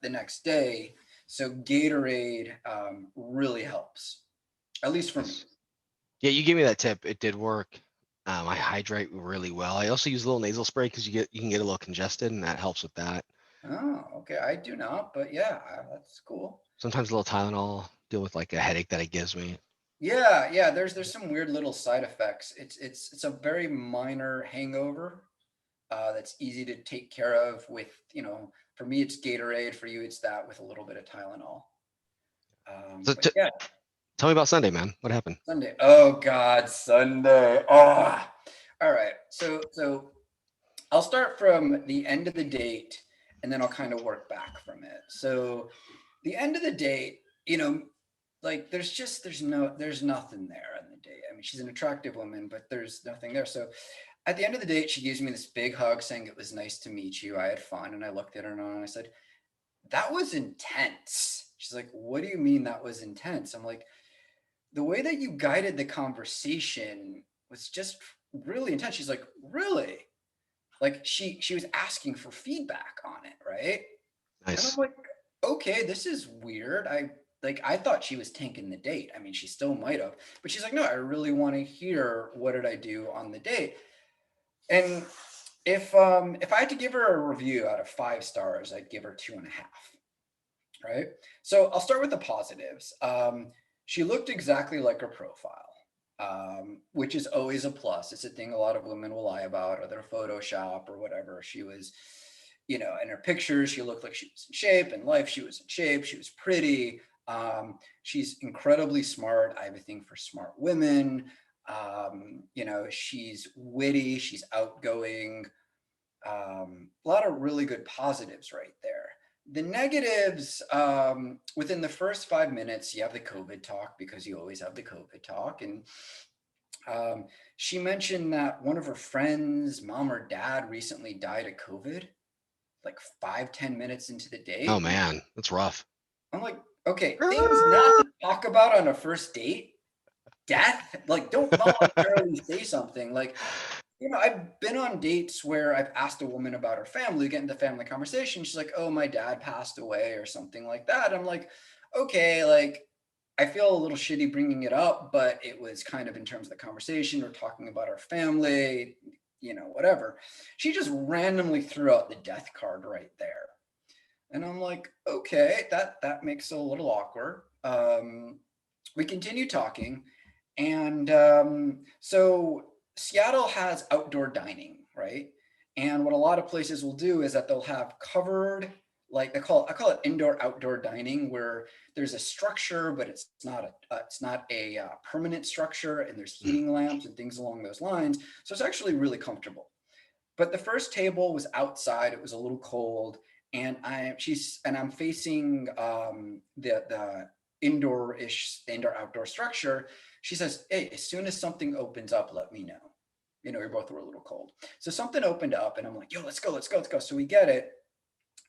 the next day. So Gatorade really helps, at least for me. Yeah, you gave me that tip. It did work. I hydrate really well. I also use a little nasal spray because you can get a little congested, and that helps with that. Oh, okay. I do not, but yeah, that's cool. Sometimes a little Tylenol, deal with like a headache that it gives me. Yeah. There's some weird little side effects. It's a very minor hangover that's easy to take care of with, for me it's Gatorade, for you it's that with a little bit of Tylenol. So Yeah. Tell me about Sunday, man. What happened? Sunday. Oh God, Sunday. Oh. All right. So I'll start from the end of the date, and then I'll kind of work back from it. So the end of the date, like there's nothing there on the date. I mean, she's an attractive woman, but there's nothing there. So at the end of the date, she gives me this big hug saying it was nice to meet you. I had fun. And I looked at her and I said, "That was intense." She's like, "What do you mean that was intense?" I'm like, "The way that you guided the conversation was just really intense." She's like, "Really?" Like she was asking for feedback on it, right? Nice. And I'm like, "Okay, this is weird." I thought she was tanking the date. I mean, she still might have, but she's like, "No, I really want to hear what did I do on the date." And if I had to give her a review out of 5 stars, I'd give her 2.5. Right. So I'll start with the positives. She looked exactly like her profile, which is always a plus. It's a thing a lot of women will lie about, or their Photoshop or whatever. She was, in her pictures, she looked like she was in shape. In life, she was in shape. She was pretty. She's incredibly smart. I have a thing for smart women. She's witty. She's outgoing. A lot of really good positives right there. The negatives, within the first 5 minutes, you have the COVID talk, because you always have the COVID talk. And she mentioned that one of her friends, mom or dad, recently died of COVID, like 5-10 minutes into the date. Oh man, that's rough. I'm like, Okay, things not to talk about on a first date. Death. Like, don't voluntarily say something. Like, I've been on dates where I've asked a woman about her family, get into family conversation. She's like, oh, my dad passed away or something like that. I'm like, okay, like, I feel a little shitty bringing it up, but it was kind of in terms of the conversation. We're talking about our family, whatever. She just randomly threw out the death card right there. And I'm like, okay, that makes it a little awkward. We continue talking. And so Seattle has outdoor dining, right? And what a lot of places will do is that they'll have covered, like I call it indoor outdoor dining, where there's a structure, but it's not a permanent structure, and there's heating lamps and things along those lines. So it's actually really comfortable. But the first table was outside. It was a little cold, and I'm facing the indoor outdoor structure. She says, hey, as soon as something opens up, let me know. We both were a little cold. So something opened up, and I'm like, yo, let's go. So we get it.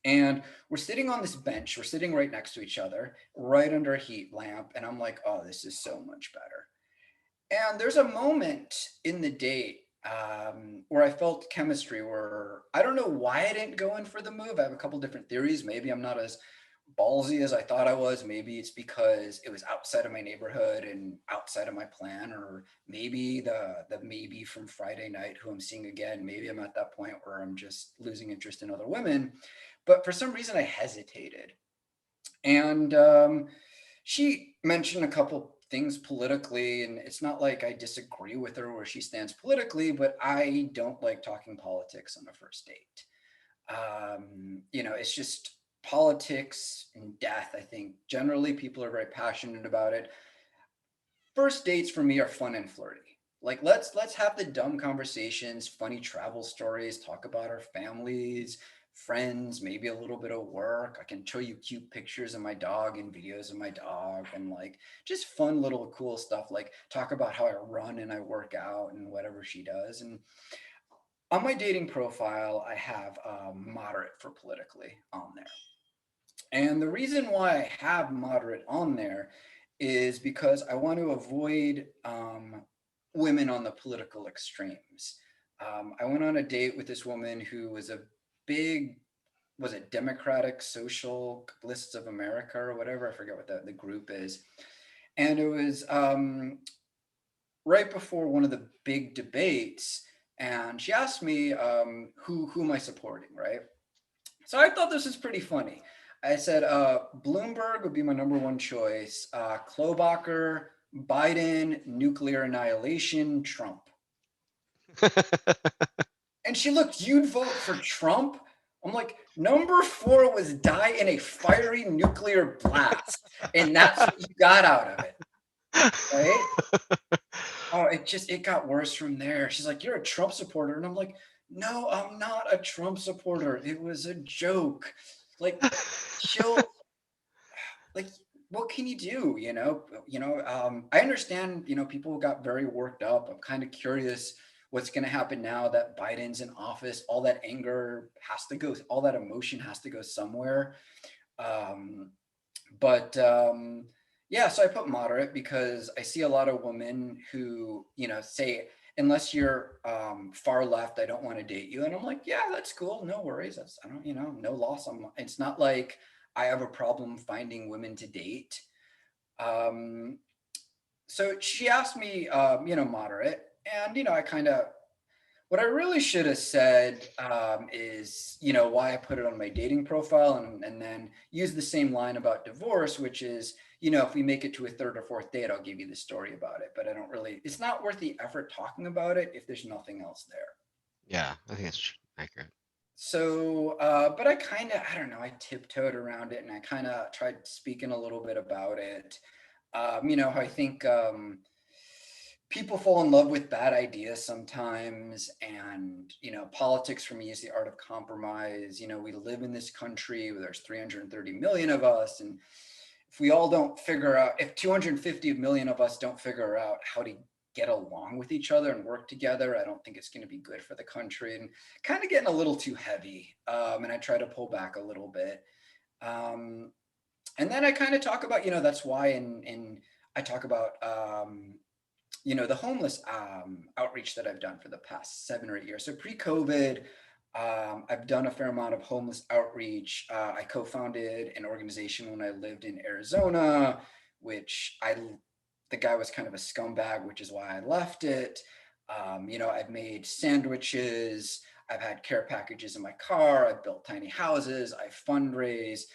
And we're sitting on this bench. We're sitting right next to each other, right under a heat lamp. And I'm like, oh, this is so much better. And there's a moment in the date where I felt chemistry where I don't know why I didn't go in for the move. I have a couple different theories. Maybe I'm not as ballsy as I thought I was. Maybe it's because it was outside of my neighborhood and outside of my plan, or maybe the maybe from Friday night who I'm seeing again. Maybe I'm at that point where I'm just losing interest in other women. But for some reason I hesitated. And she mentioned a couple things politically, and it's not like I disagree with her where she stands politically, but I don't like talking politics on a first date. It's just politics and death. I think generally people are very passionate about it. First dates for me are fun and flirty. Like, let's have the dumb conversations, funny travel stories, talk about our families, friends, maybe a little bit of work. I can show you cute pictures of my dog and videos of my dog, and like just fun little cool stuff, like talk about how I run and I work out and whatever she does. And on my dating profile, I have moderate for politically on there. And the reason why I have moderate on there is because I want to avoid women on the political extremes. I went on a date with this woman who was a big, was it Democratic Socialists of America or whatever? I forget what the group is. And it was right before one of the big debates. And she asked me, who am I supporting, right? So I thought this was pretty funny. I said, Bloomberg would be my number one choice. Klobuchar, Biden, nuclear annihilation, Trump. And she looked, you'd vote for Trump? I'm like, number 4 was die in a fiery nuclear blast. And that's what you got out of it. Right? Oh, it got worse from there. She's like, you're a Trump supporter. And I'm like, no, I'm not a Trump supporter. It was a joke. Like, like, what can you do? I understand, people got very worked up. I'm kind of curious what's going to happen now that Biden's in office. All that anger has to go, all that emotion has to go somewhere. Yeah, so I put moderate because I see a lot of women who, say, unless you're far left, I don't want to date you. And I'm like, yeah, that's cool. No worries. I don't, no loss. It's not like I have a problem finding women to date. So she asked me, moderate. And, what I really should have said is, why I put it on my dating profile, and then use the same line about divorce, which is, if we make it to a 3rd or 4th date, I'll give you the story about it. But it's not worth the effort talking about it if there's nothing else there. Yeah, I think that's accurate. So, but I don't know, I tiptoed around it, and I kind of tried speaking a little bit about it. I think people fall in love with bad ideas sometimes. And, politics for me is the art of compromise. We live in this country where there's 330 million of us. And if we all don't figure out, if 250 million of us don't figure out how to get along with each other and work together, I don't think it's going to be good for the country. And kind of getting a little too heavy. And I try to pull back a little bit. And then I kind of talk about, that's why I talk about, the homeless outreach that I've done for the past 7 or 8 years. So pre-COVID, I've done a fair amount of homeless outreach. I co-founded an organization when I lived in Arizona, which the guy was kind of a scumbag, which is why I left it. I've made sandwiches. I've had care packages in my car. I've built tiny houses. I've fundraised.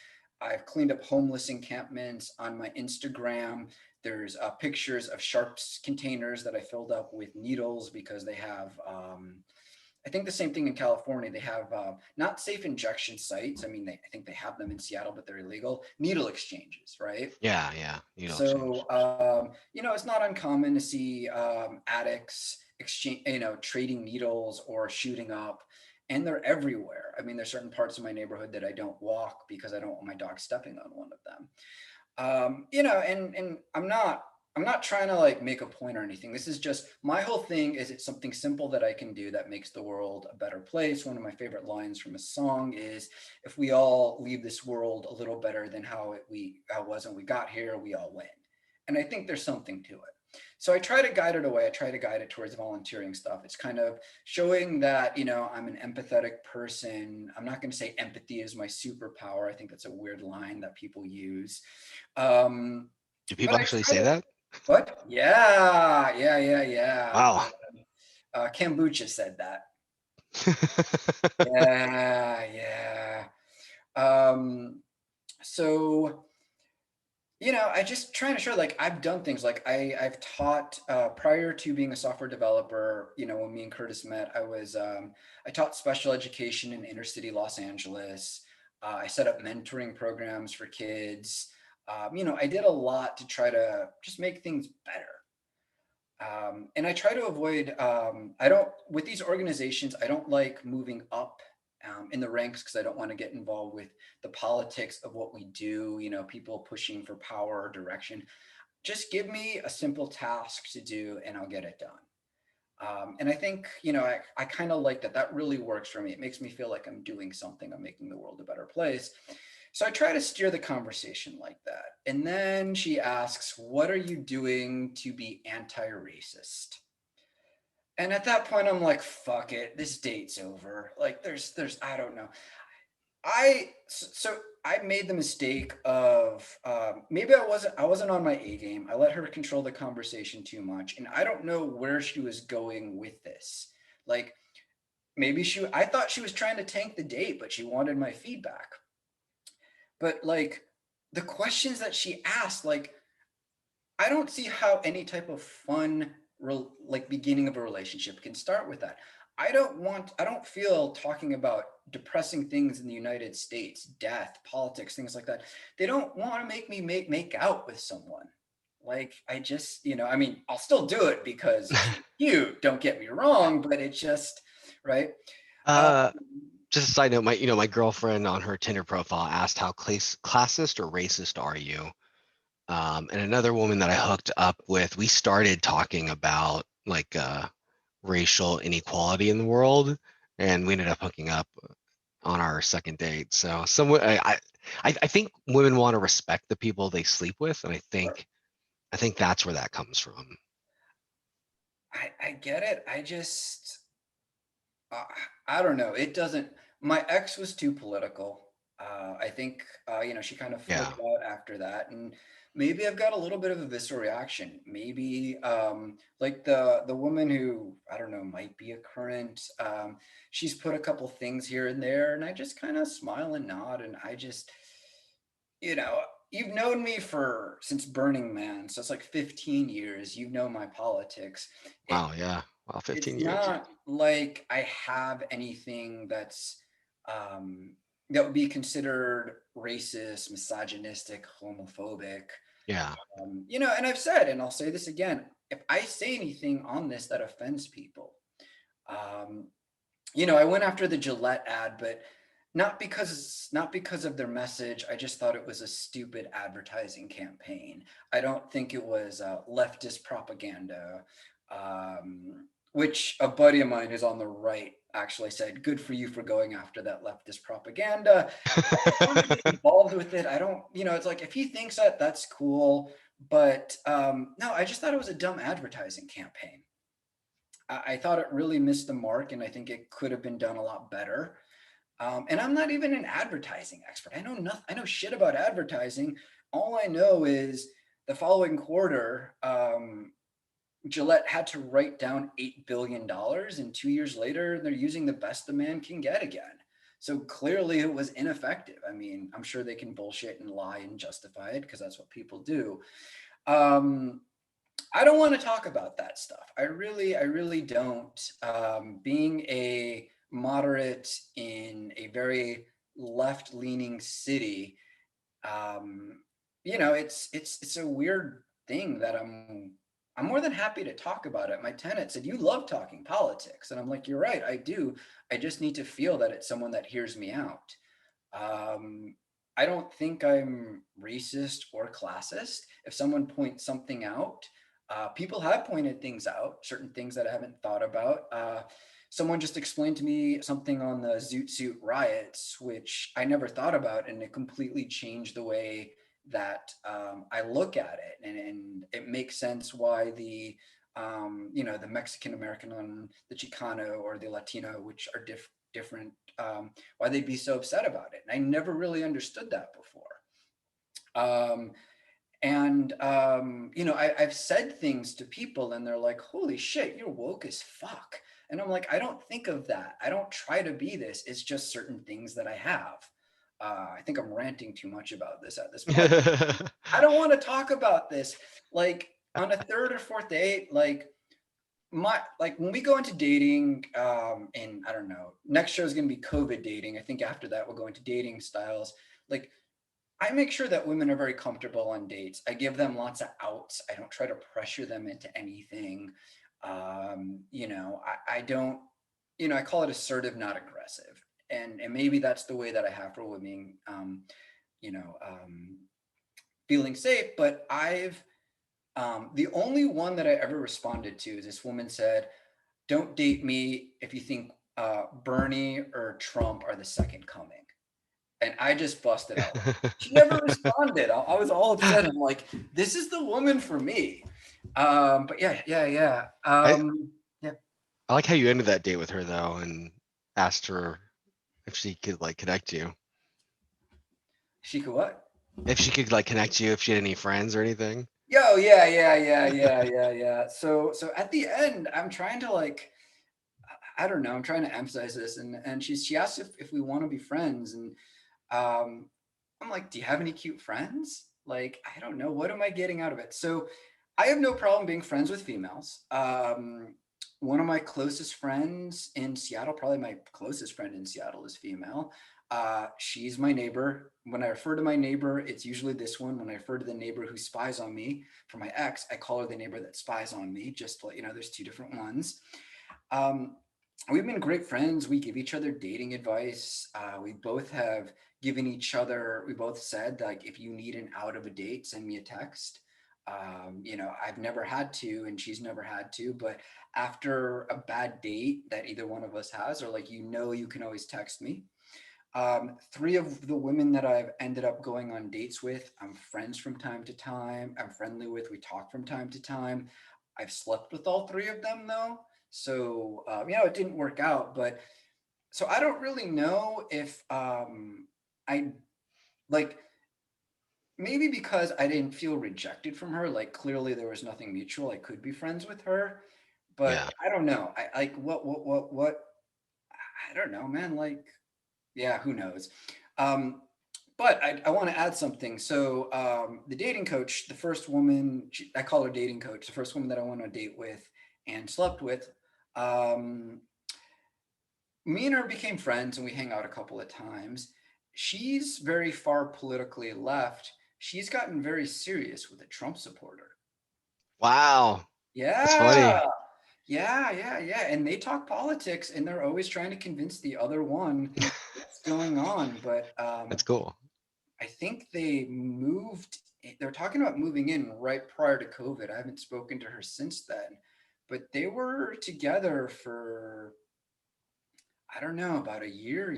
I've cleaned up homeless encampments on my Instagram. There's pictures of sharps containers that I filled up with needles because they have, I think the same thing in California. They have not safe injection sites. I mean, I think they have them in Seattle, but they're illegal. Needle exchanges, right? Yeah, yeah. So, it's not uncommon to see addicts exchange, trading needles or shooting up, and they're everywhere. I mean, there's certain parts of my neighborhood that I don't walk because I don't want my dog stepping on one of them. And I'm not trying to like make a point or anything. This is just my whole thing is it's something simple that I can do that makes the world a better place. One of my favorite lines from a song is, if we all leave this world a little better than how it was when we got here, we all win. And I think there's something to it. So I try to guide it away. I try to guide it towards volunteering stuff. It's kind of showing that, I'm an empathetic person. I'm not going to say empathy is my superpower. I think that's a weird line that people use. Do people actually say that? What? Yeah. Wow. Kombucha said that. Yeah. So, I just trying to show like I've done things like I've taught prior to being a software developer. When me and Curtis met, I taught special education in inner city Los Angeles. I set up mentoring programs for kids. I did a lot to try to just make things better. And I try to avoid, with these organizations, I don't like moving up in the ranks because I don't want to get involved with the politics of what we do, people pushing for power or direction. Just give me a simple task to do and I'll get it done. And I think, I kind of like that. That really works for me. It makes me feel like I'm doing something. I'm making the world a better place. So I try to steer the conversation like that. And then she asks, what are you doing to be anti-racist? And at that point, I'm like, fuck it. This date's over. Like I don't know. So I made the mistake of maybe I wasn't on my A game. I let her control the conversation too much. And I don't know where she was going with this. Like maybe I thought she was trying to tank the date, but she wanted my feedback. But like the questions that she asked, like, I don't see how any type of fun, beginning of a relationship can start with that. I don't feel talking about depressing things in the United States, death, politics, things like that. They don't want to make me make out with someone. Like, I just, I mean, I'll still do it because she's cute, don't get me wrong, but it's just, right? Just a side note, my girlfriend on her Tinder profile asked how classist or racist are you? And another woman that I hooked up with, we started talking about like racial inequality in the world, and we ended up hooking up on our second date. So I think women want to respect the people they sleep with, and I think that's where that comes from. I get it. I don't know. My ex was too political. I think, she kind of flipped out after that. And maybe I've got a little bit of a visceral reaction. Maybe like the woman who, I don't know, might be a current, she's put a couple things here and there, and I just kind of smile and nod. And I just, you've known me since Burning Man. So it's like 15 years. You know my politics. Wow. Yeah. Wow. 15 It's years. not like I have anything that would be considered racist, misogynistic, homophobic. Yeah. And I've said, and I'll say this again, if I say anything on this that offends people, I went after the Gillette ad, but not because of their message. I just thought it was a stupid advertising campaign. I don't think it was leftist propaganda. which a buddy of mine who's on the right actually said, good for you for going after that leftist propaganda. I don't want to get involved with it. I don't, it's like, if he thinks that, that's cool. But no, I just thought it was a dumb advertising campaign. I thought it really missed the mark, and I think it could have been done a lot better. And I'm not even an advertising expert. I know nothing. I know shit about advertising. All I know is the following quarter, Gillette had to write down $8 billion, and 2 years later, they're using the best a man can get again. So clearly it was ineffective. I mean, I'm sure they can bullshit and lie and justify it because that's what people do. I don't want to talk about that stuff. I really don't. Being a moderate in a very left-leaning city, it's a weird thing that I'm more than happy to talk about it. My tenant said, you love talking politics. And I'm like, you're right, I do. I just need to feel that it's someone that hears me out. I don't think I'm racist or classist. If someone points something out, people have pointed things out, certain things that I haven't thought about. Someone just explained to me something on the Zoot Suit riots, which I never thought about, and it completely changed the way that I look at it. And it makes sense why the Mexican American and the Chicano or the Latino, which are different, why they'd be so upset about it. And I never really understood that before. I've said things to people and they're like, holy shit, you're woke as fuck. And I'm like, I don't think of that. I don't try to be this. It's just certain things that I have. I think I'm ranting too much about this at this point. I don't want to talk about this. Like on a third or fourth date, like when we go into dating, and I don't know, next show is going to be COVID dating. I think after that, we'll go into dating styles. Like, I make sure that women are very comfortable on dates. I give them lots of outs. I don't try to pressure them into anything. I don't, I call it assertive, not aggressive. And maybe that's the way that I have for women, feeling safe. But the only one that I ever responded to is this woman said, don't date me if you think Bernie or Trump are the second coming. And I just busted out. She never responded. I was all upset. I'm like, this is the woman for me. But yeah. I like how you ended that date with her though, and asked her if she could like connect you. She could what? If she could like connect you, if she had any friends or anything. Yo, yeah. So at the end, I'm trying to like, I don't know. I'm trying to emphasize this, and she asked if we want to be friends, and I'm like, do you have any cute friends? Like, I don't know. What am I getting out of it? So I have no problem being friends with females. One of my closest friends in Seattle, probably my closest friend in Seattle, is female. She's my neighbor. When I refer to my neighbor, it's usually this one. When I refer to the neighbor who spies on me for my ex, I call her the neighbor that spies on me, just to let you know there's two different ones. We've been great friends. We give each other dating advice. We both have given each other, we both said, like, if you need an out of a date, send me a text. I've never had to, and she's never had to, but after a bad date that either one of us has, or like, you can always text me. 3 of the women that I've ended up going on dates with, I'm friends from time to time. I'm friendly with, we talk from time to time. I've slept with all 3 of them though. So, it didn't work out, but so I don't really know if, I like, maybe because I didn't feel rejected from her, like clearly there was nothing mutual. I could be friends with her, but yeah. I don't know. I like what, I don't know, man. Like, yeah, who knows? But I want to add something. So the dating coach, the first woman, I call her dating coach, the first woman that I went on a date with and slept with, me and her became friends and we hang out a couple of times. She's very far politically left. She's gotten very serious with a Trump supporter. Wow. Yeah. That's funny. Yeah. And they talk politics and they're always trying to convince the other one what's going on. But that's cool. I think they're talking about moving in right prior to COVID. I haven't spoken to her since then. but they were together for, I don't know, about a year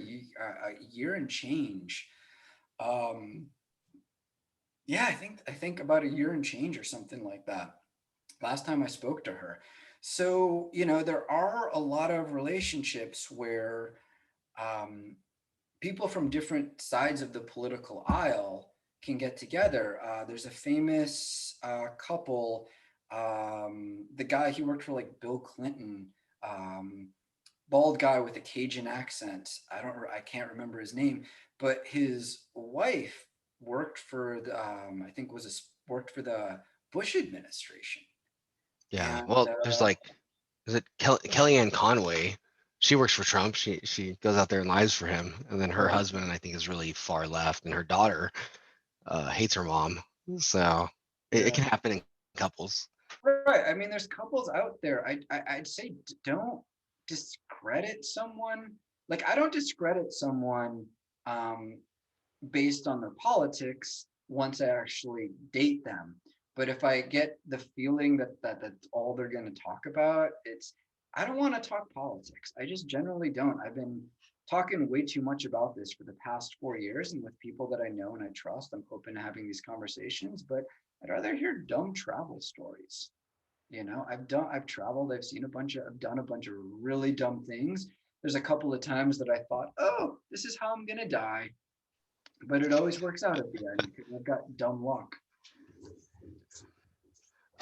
and change. Yeah, I think about a year and change or something like that. Last time I spoke to her. So, there are a lot of relationships where people from different sides of the political aisle can get together. There's a famous couple. The guy, he worked for like Bill Clinton, bald guy with a Cajun accent. I can't remember his name, but his wife worked for the, I think worked for the Bush administration. Yeah. And Well, there's like, is it Kellyanne Conway? She works for Trump. She goes out there and lies for him. And then her husband, I think, is really far left, and her daughter hates her mom. So it can happen in couples. Right. I mean, there's couples out there. I'd say don't discredit someone. Like, I don't discredit someone based on their politics once I actually date them. But if I get the feeling that that's all they're going to talk about, I don't want to talk politics. I just generally don't. I've been talking way too much about this for the past 4 years, and with people that I know and I trust, I'm open to having these conversations, but I'd rather hear dumb travel stories. I've traveled, I've done a bunch of really dumb things. There's a couple of times that I thought, oh, this is how I'm going to die. But it always works out at the end because I've got dumb luck.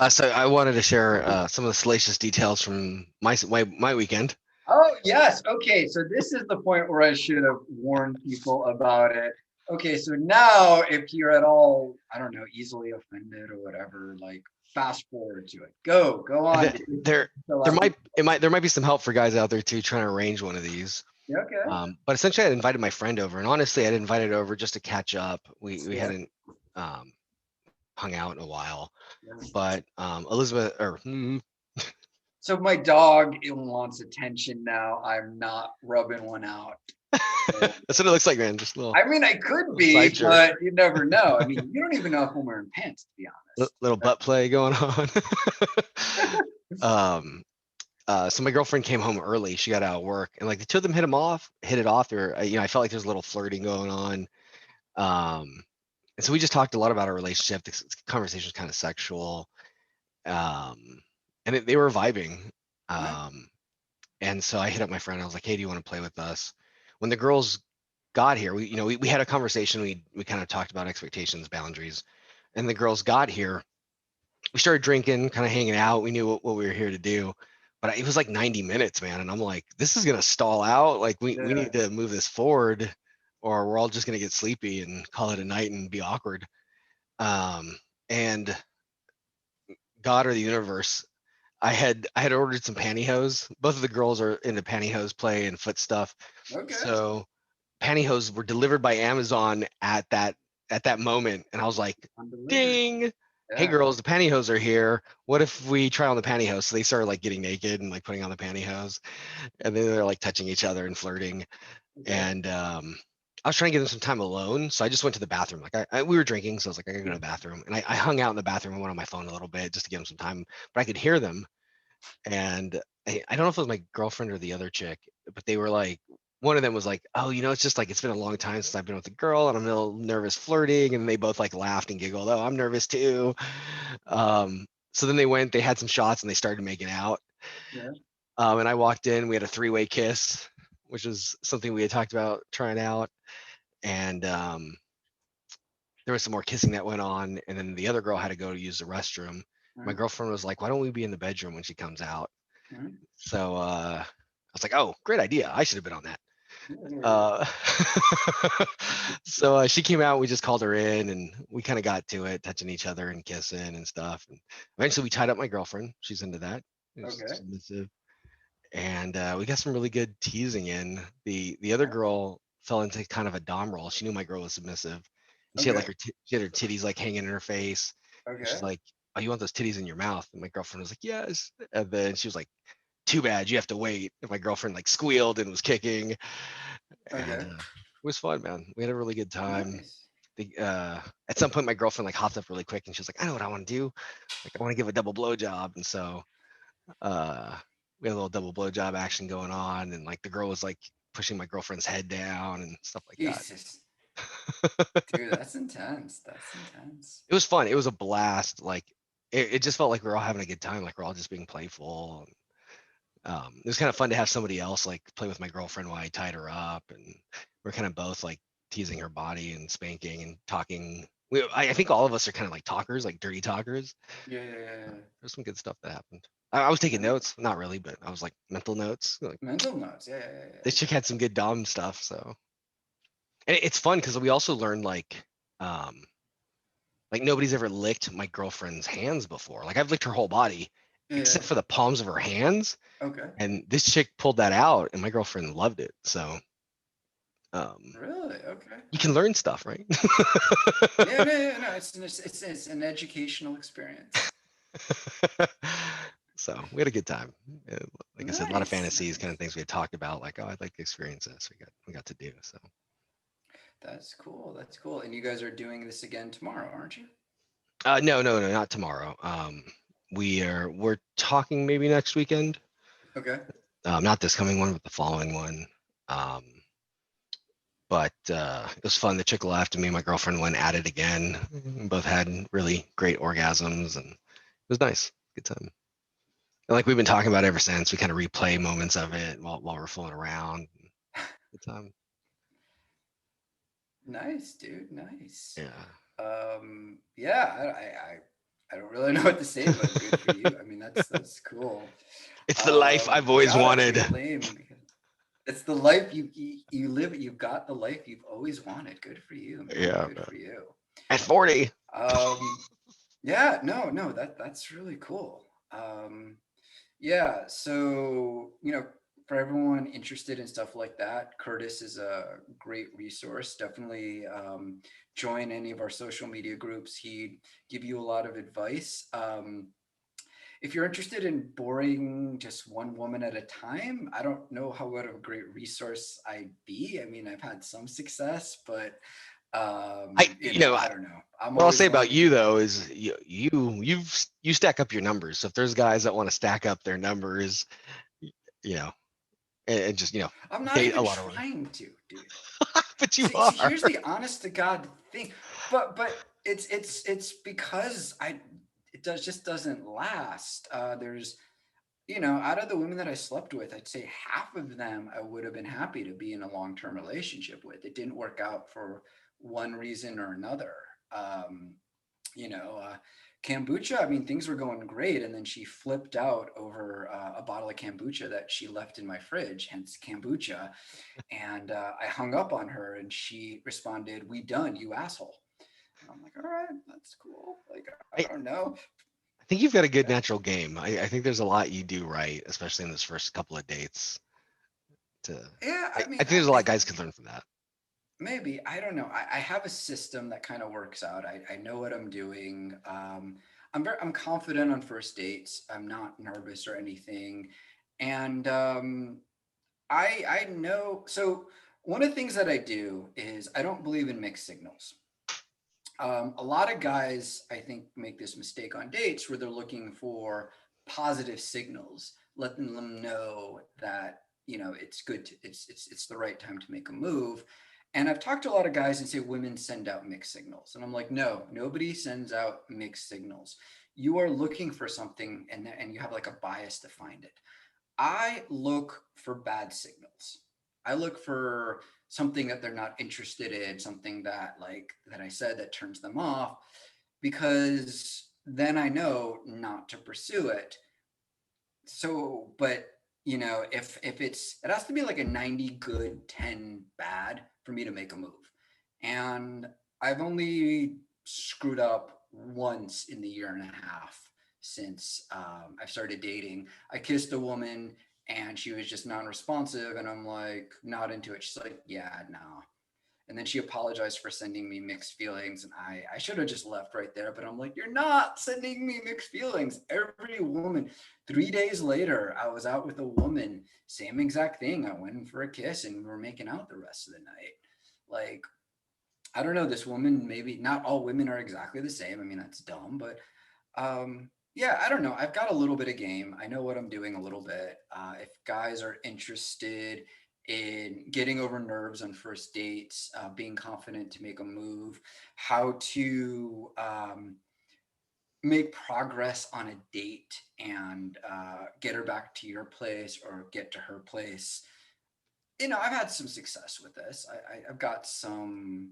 So I wanted to share some of the salacious details from my weekend. Oh, yes. Okay. So this is the point where I should have warned people about it. Okay. So now if you're at all, I don't know, easily offended or whatever, like fast forward to it. Go on. There might be some help for guys out there too trying to arrange one of these. Yeah, okay. But essentially I invited my friend over, and honestly I'd invited over just to catch up. We hadn't hung out in a while. But Elizabeth So my dog wants attention now. I'm not rubbing one out. That's what it looks like, man. Just a little. I mean, I could be, but you never know. I mean, you don't even know if I'm wearing pants, to be honest. Little butt play going on. So my girlfriend came home early. She got out of work, and like the two of them hit it off. Or I felt like there's a little flirting going on. And so we just talked a lot about our relationship. The conversation was kind of sexual, and they were vibing. And so I hit up my friend. I was like, "Hey, do you want to play with us?" When the girls got here, we had a conversation. We kind of talked about expectations, boundaries, and the girls got here. We started drinking, kind of hanging out. We knew what we were here to do, but it was like 90 minutes, man. And I'm like, this is gonna stall out. Like we need to move this forward, or we're all just gonna get sleepy and call it a night and be awkward. And God or the universe, I had ordered some pantyhose. Both of the girls are into pantyhose play and foot stuff. Okay. So pantyhose were delivered by Amazon at that moment, and I was like, ding. Yeah. Hey girls, the pantyhose are here. What if we try on the pantyhose? So they started like getting naked and like putting on the pantyhose, and then they're like touching each other and flirting. Okay. And I was trying to give them some time alone, so I just went to the bathroom. Like we were drinking, so I was like, I gotta go to the bathroom, and I hung out in the bathroom and went on my phone a little bit just to give them some time. But I could hear them, and I don't know if it was my girlfriend or the other chick, but they were like, one of them was like, oh, it's just like it's been a long time since I've been with a girl, and I'm a little nervous flirting, and they both like laughed and giggled. Oh, I'm nervous too. So then they had some shots, and they started making out. Yeah. And I walked in. We had a 3-way kiss, which was something we had talked about trying out. And there was some more kissing that went on, and then the other girl had to go to use the restroom. My girlfriend was like, why don't we be in the bedroom when she comes out? So I was like, oh, great idea. I should have been on that. So she came out, we just called her in, and we kind of got to it, touching each other and kissing and stuff. And eventually we tied up my girlfriend. She's into that. Okay. Submissive. And we got some really good teasing in. The other girl fell into kind of a dom role. She knew my girl was submissive. And she had like she had her titties like hanging in her face. Okay. She's like, oh, you want those titties in your mouth? And my girlfriend was like, yes. And then she was like, too bad, you have to wait. And my girlfriend like squealed and was kicking. And it was fun, man. We had a really good time. Nice. At some point my girlfriend like hopped up really quick, and she was like, I know what I want to do. Like I want to give a double blow job. And so We had a little double blowjob action going on, and like the girl was like pushing my girlfriend's head down and stuff like that. Jesus. Dude, that's intense. That's intense. It was fun. It was a blast. Like it just felt like we were all having a good time. Like we're all just being playful. It was kind of fun to have somebody else like play with my girlfriend while I tied her up, and we're kind of both like teasing her body and spanking and talking. I think all of us are kind of like talkers, like dirty talkers. Yeah. There's some good stuff that happened. I was taking notes, not really, but I was like mental notes. Like Mental notes. Yeah. this chick had some good dom stuff. So, and it's fun because we also learned like nobody's ever licked my girlfriend's hands before. Like I've licked her whole body except for the palms of her hands. Okay. And this chick pulled that out, and my girlfriend loved it. So, really, okay. You can learn stuff, right? Yeah, no. It's an educational experience. So we had a good time. Like I said, a lot of Nice. fantasies, kind of things we had talked about. Like, oh, I'd like to experience this. We got to do so. That's cool. That's cool. And you guys are doing this again tomorrow, aren't you? No, not tomorrow. We're talking maybe next weekend. Okay. Not this coming one, but the following one. But it was fun. The chick left, and me and my girlfriend went at it again. We both had really great orgasms, and it was nice. Good time. And like we've been talking about ever since, we kind of replay moments of it while we're fooling around. Good time. Nice, dude. Nice. Yeah. Yeah. I don't really know what to say, but good for you. I mean, that's cool. It's the life I've always wanted. Lame. It's the life you live. You've got the life you've always wanted. Good for you, man. Yeah. Good for you. At 40. Yeah. No. That's really cool. Yeah. So for everyone interested in stuff like that, Curtis is a great resource. Definitely join any of our social media groups. He'd give you a lot of advice. If you're interested in boring just one woman at a time, I don't know how what a great resource I'd be. I mean, I've had some success, but I don't know. What I'll say about you though is you stack up your numbers. So if there's guys that want to stack up their numbers, and just I'm not even trying to, dude. But you are. See, here's the honest to God thing, but it's because it just doesn't last. There's out of the women that I slept with, I'd say half of them I would have been happy to be in a long-term relationship with. It didn't work out for one reason or another. Kombucha, I mean, things were going great. And then she flipped out over a bottle of kombucha that she left in my fridge, hence kombucha. And I hung up on her and she responded, "We done, you asshole." And I'm like, all right, that's cool. Like, I don't know. I think you've got a good natural game. I think there's a lot you do right, especially in this first couple of dates. I think there's a lot guys can learn from that. Maybe, I don't know. I have a system that kind of works out. I know what I'm doing. I'm confident on first dates. I'm not nervous or anything. And I know. So one of the things that I do is I don't believe in mixed signals. A lot of guys, I think, make this mistake on dates where they're looking for positive signals, letting them know that it's good. It's the right time to make a move. And I've talked to a lot of guys and say women send out mixed signals. And I'm like, no, nobody sends out mixed signals. You are looking for something and you have like a bias to find it. I look for bad signals. I look for something that they're not interested in, something that I said that turns them off, because then I know not to pursue it. So, but if it has to be like a 90 good, 10 bad for me to make a move. And I've only screwed up once in the year and a half since I've started dating. I kissed a woman and she was just non-responsive, and I'm like, not into it. She's like, yeah, no. And then she apologized for sending me mixed feelings. And I should have just left right there. But I'm like, you're not sending me mixed feelings. Every woman. 3 days later, I was out with a woman. Same exact thing. I went in for a kiss and we were making out the rest of the night. Like, I don't know. This woman, maybe not all women are exactly the same. I mean, that's dumb. But, Yeah, I don't know. I've got a little bit of game. I know what I'm doing a little bit. If guys are interested in getting over nerves on first dates, being confident to make a move, how to make progress on a date and get her back to your place or get to her place. I've had some success with this. I've got some,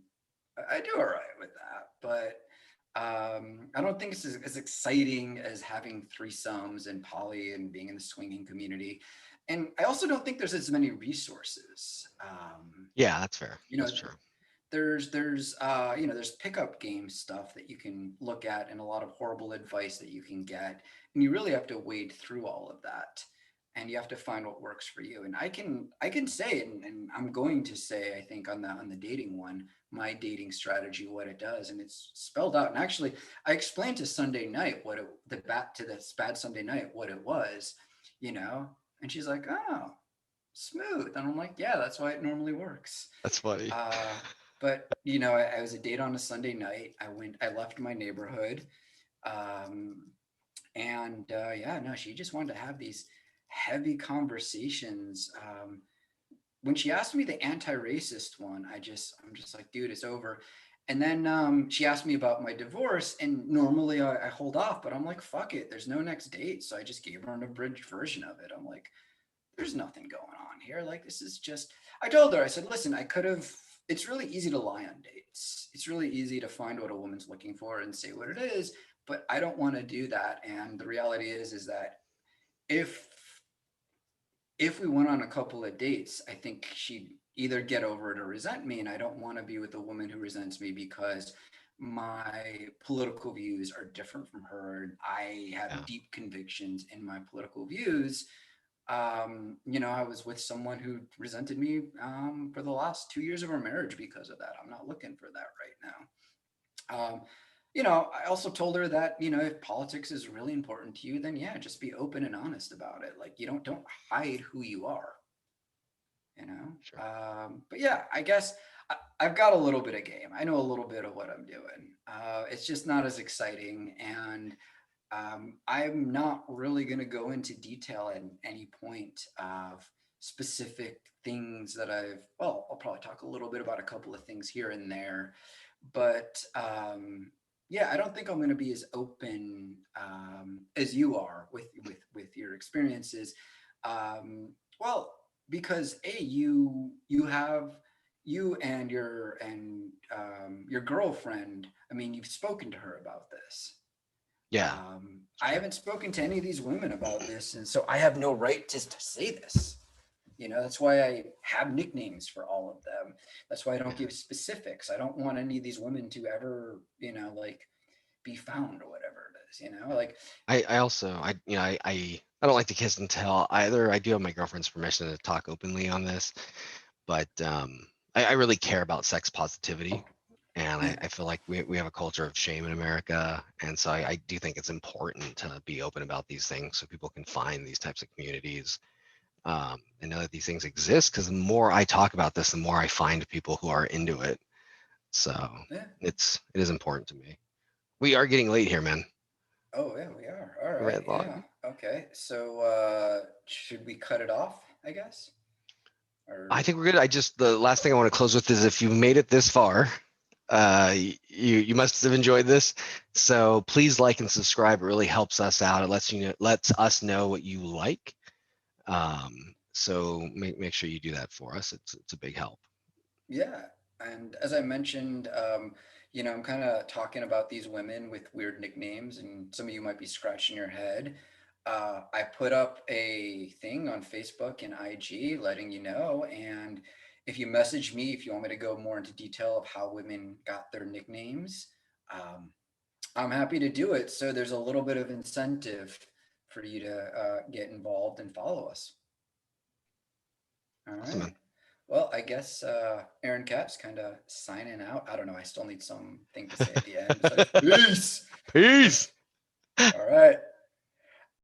I do all right with that, but I don't think it's as exciting as having threesomes and poly and being in the swinging community. And I also don't think there's as many resources. Yeah, that's fair. You know, That's true. there's pickup game stuff that you can look at and a lot of horrible advice that you can get. And you really have to wade through all of that. And you have to find what works for you. And I can say, and I'm going to say, I think on the dating one, my dating strategy, what it does, and it's spelled out. And actually, I explained to Sunday Night this bad Sunday Night what it was, and she's like, oh, smooth. And I'm like, yeah, that's why it normally works. That's funny. But I was a date on a Sunday night. I left my neighborhood, she just wanted to have these heavy conversations. When she asked me the anti-racist one, I'm just like, dude, it's over. And then she asked me about my divorce, and normally I hold off, but I'm like, fuck it, there's no next date. So I just gave her an abridged version of it. I'm like, there's nothing going on here. Like, this is just, I told her, I said, listen, it's really easy to lie on dates. It's really easy to find what a woman's looking for and say what it is, but I don't want to do that. And the reality is that if we went on a couple of dates, I think she'd either get over it or resent me. And I don't want to be with a woman who resents me because my political views are different from her. And I have deep convictions in my political views. I was with someone who resented me for the last 2 years of our marriage because of that. I'm not looking for that right now. I also told her that, if politics is really important to you, then yeah, just be open and honest about it. Like, you don't hide who you are, Sure. But yeah, I guess I've got a little bit of game. I know a little bit of what I'm doing. It's just not as exciting. And I'm not really going to go into detail at any point of specific things that I'll probably talk a little bit about a couple of things here and there, but yeah, I don't think I'm going to be as open as you are with your experiences. Well, because you and your girlfriend, I mean, you've spoken to her about this. Yeah. I haven't spoken to any of these women about this, and so I have no right to say this. That's why I have nicknames for all of them. That's why I don't give specifics. I don't want any of these women to ever, be found or whatever it is. Like I don't like to kiss and tell either. I do have my girlfriend's permission to talk openly on this, but I really care about sex positivity. And I feel like we have a culture of shame in America. And so I do think it's important to be open about these things so people can find these types of communities and know that these things exist. Because the more I talk about this, the more I find people who are into it. So it is important to me. We are getting late here, man. Oh, yeah, we are. All right. Red log. Yeah. Okay. So should we cut it off, I guess? I think we're good. The last thing I want to close with is if you've made it this far, you must have enjoyed this. So please like and subscribe. It really helps us out. It lets us know what you like. So make sure you do that for us. It's a big help. Yeah. And as I mentioned, I'm kind of talking about these women with weird nicknames, and some of you might be scratching your head. I put up a thing on Facebook and IG letting you know. And if you message me, if you want me to go more into detail of how women got their nicknames, I'm happy to do it. So there's a little bit of incentive for you to get involved and follow us. All right. Awesome, man. Well, I guess Aaron Katz kind of signing out. I don't know. I still need something to say at the end. It's like, peace. Peace. All right.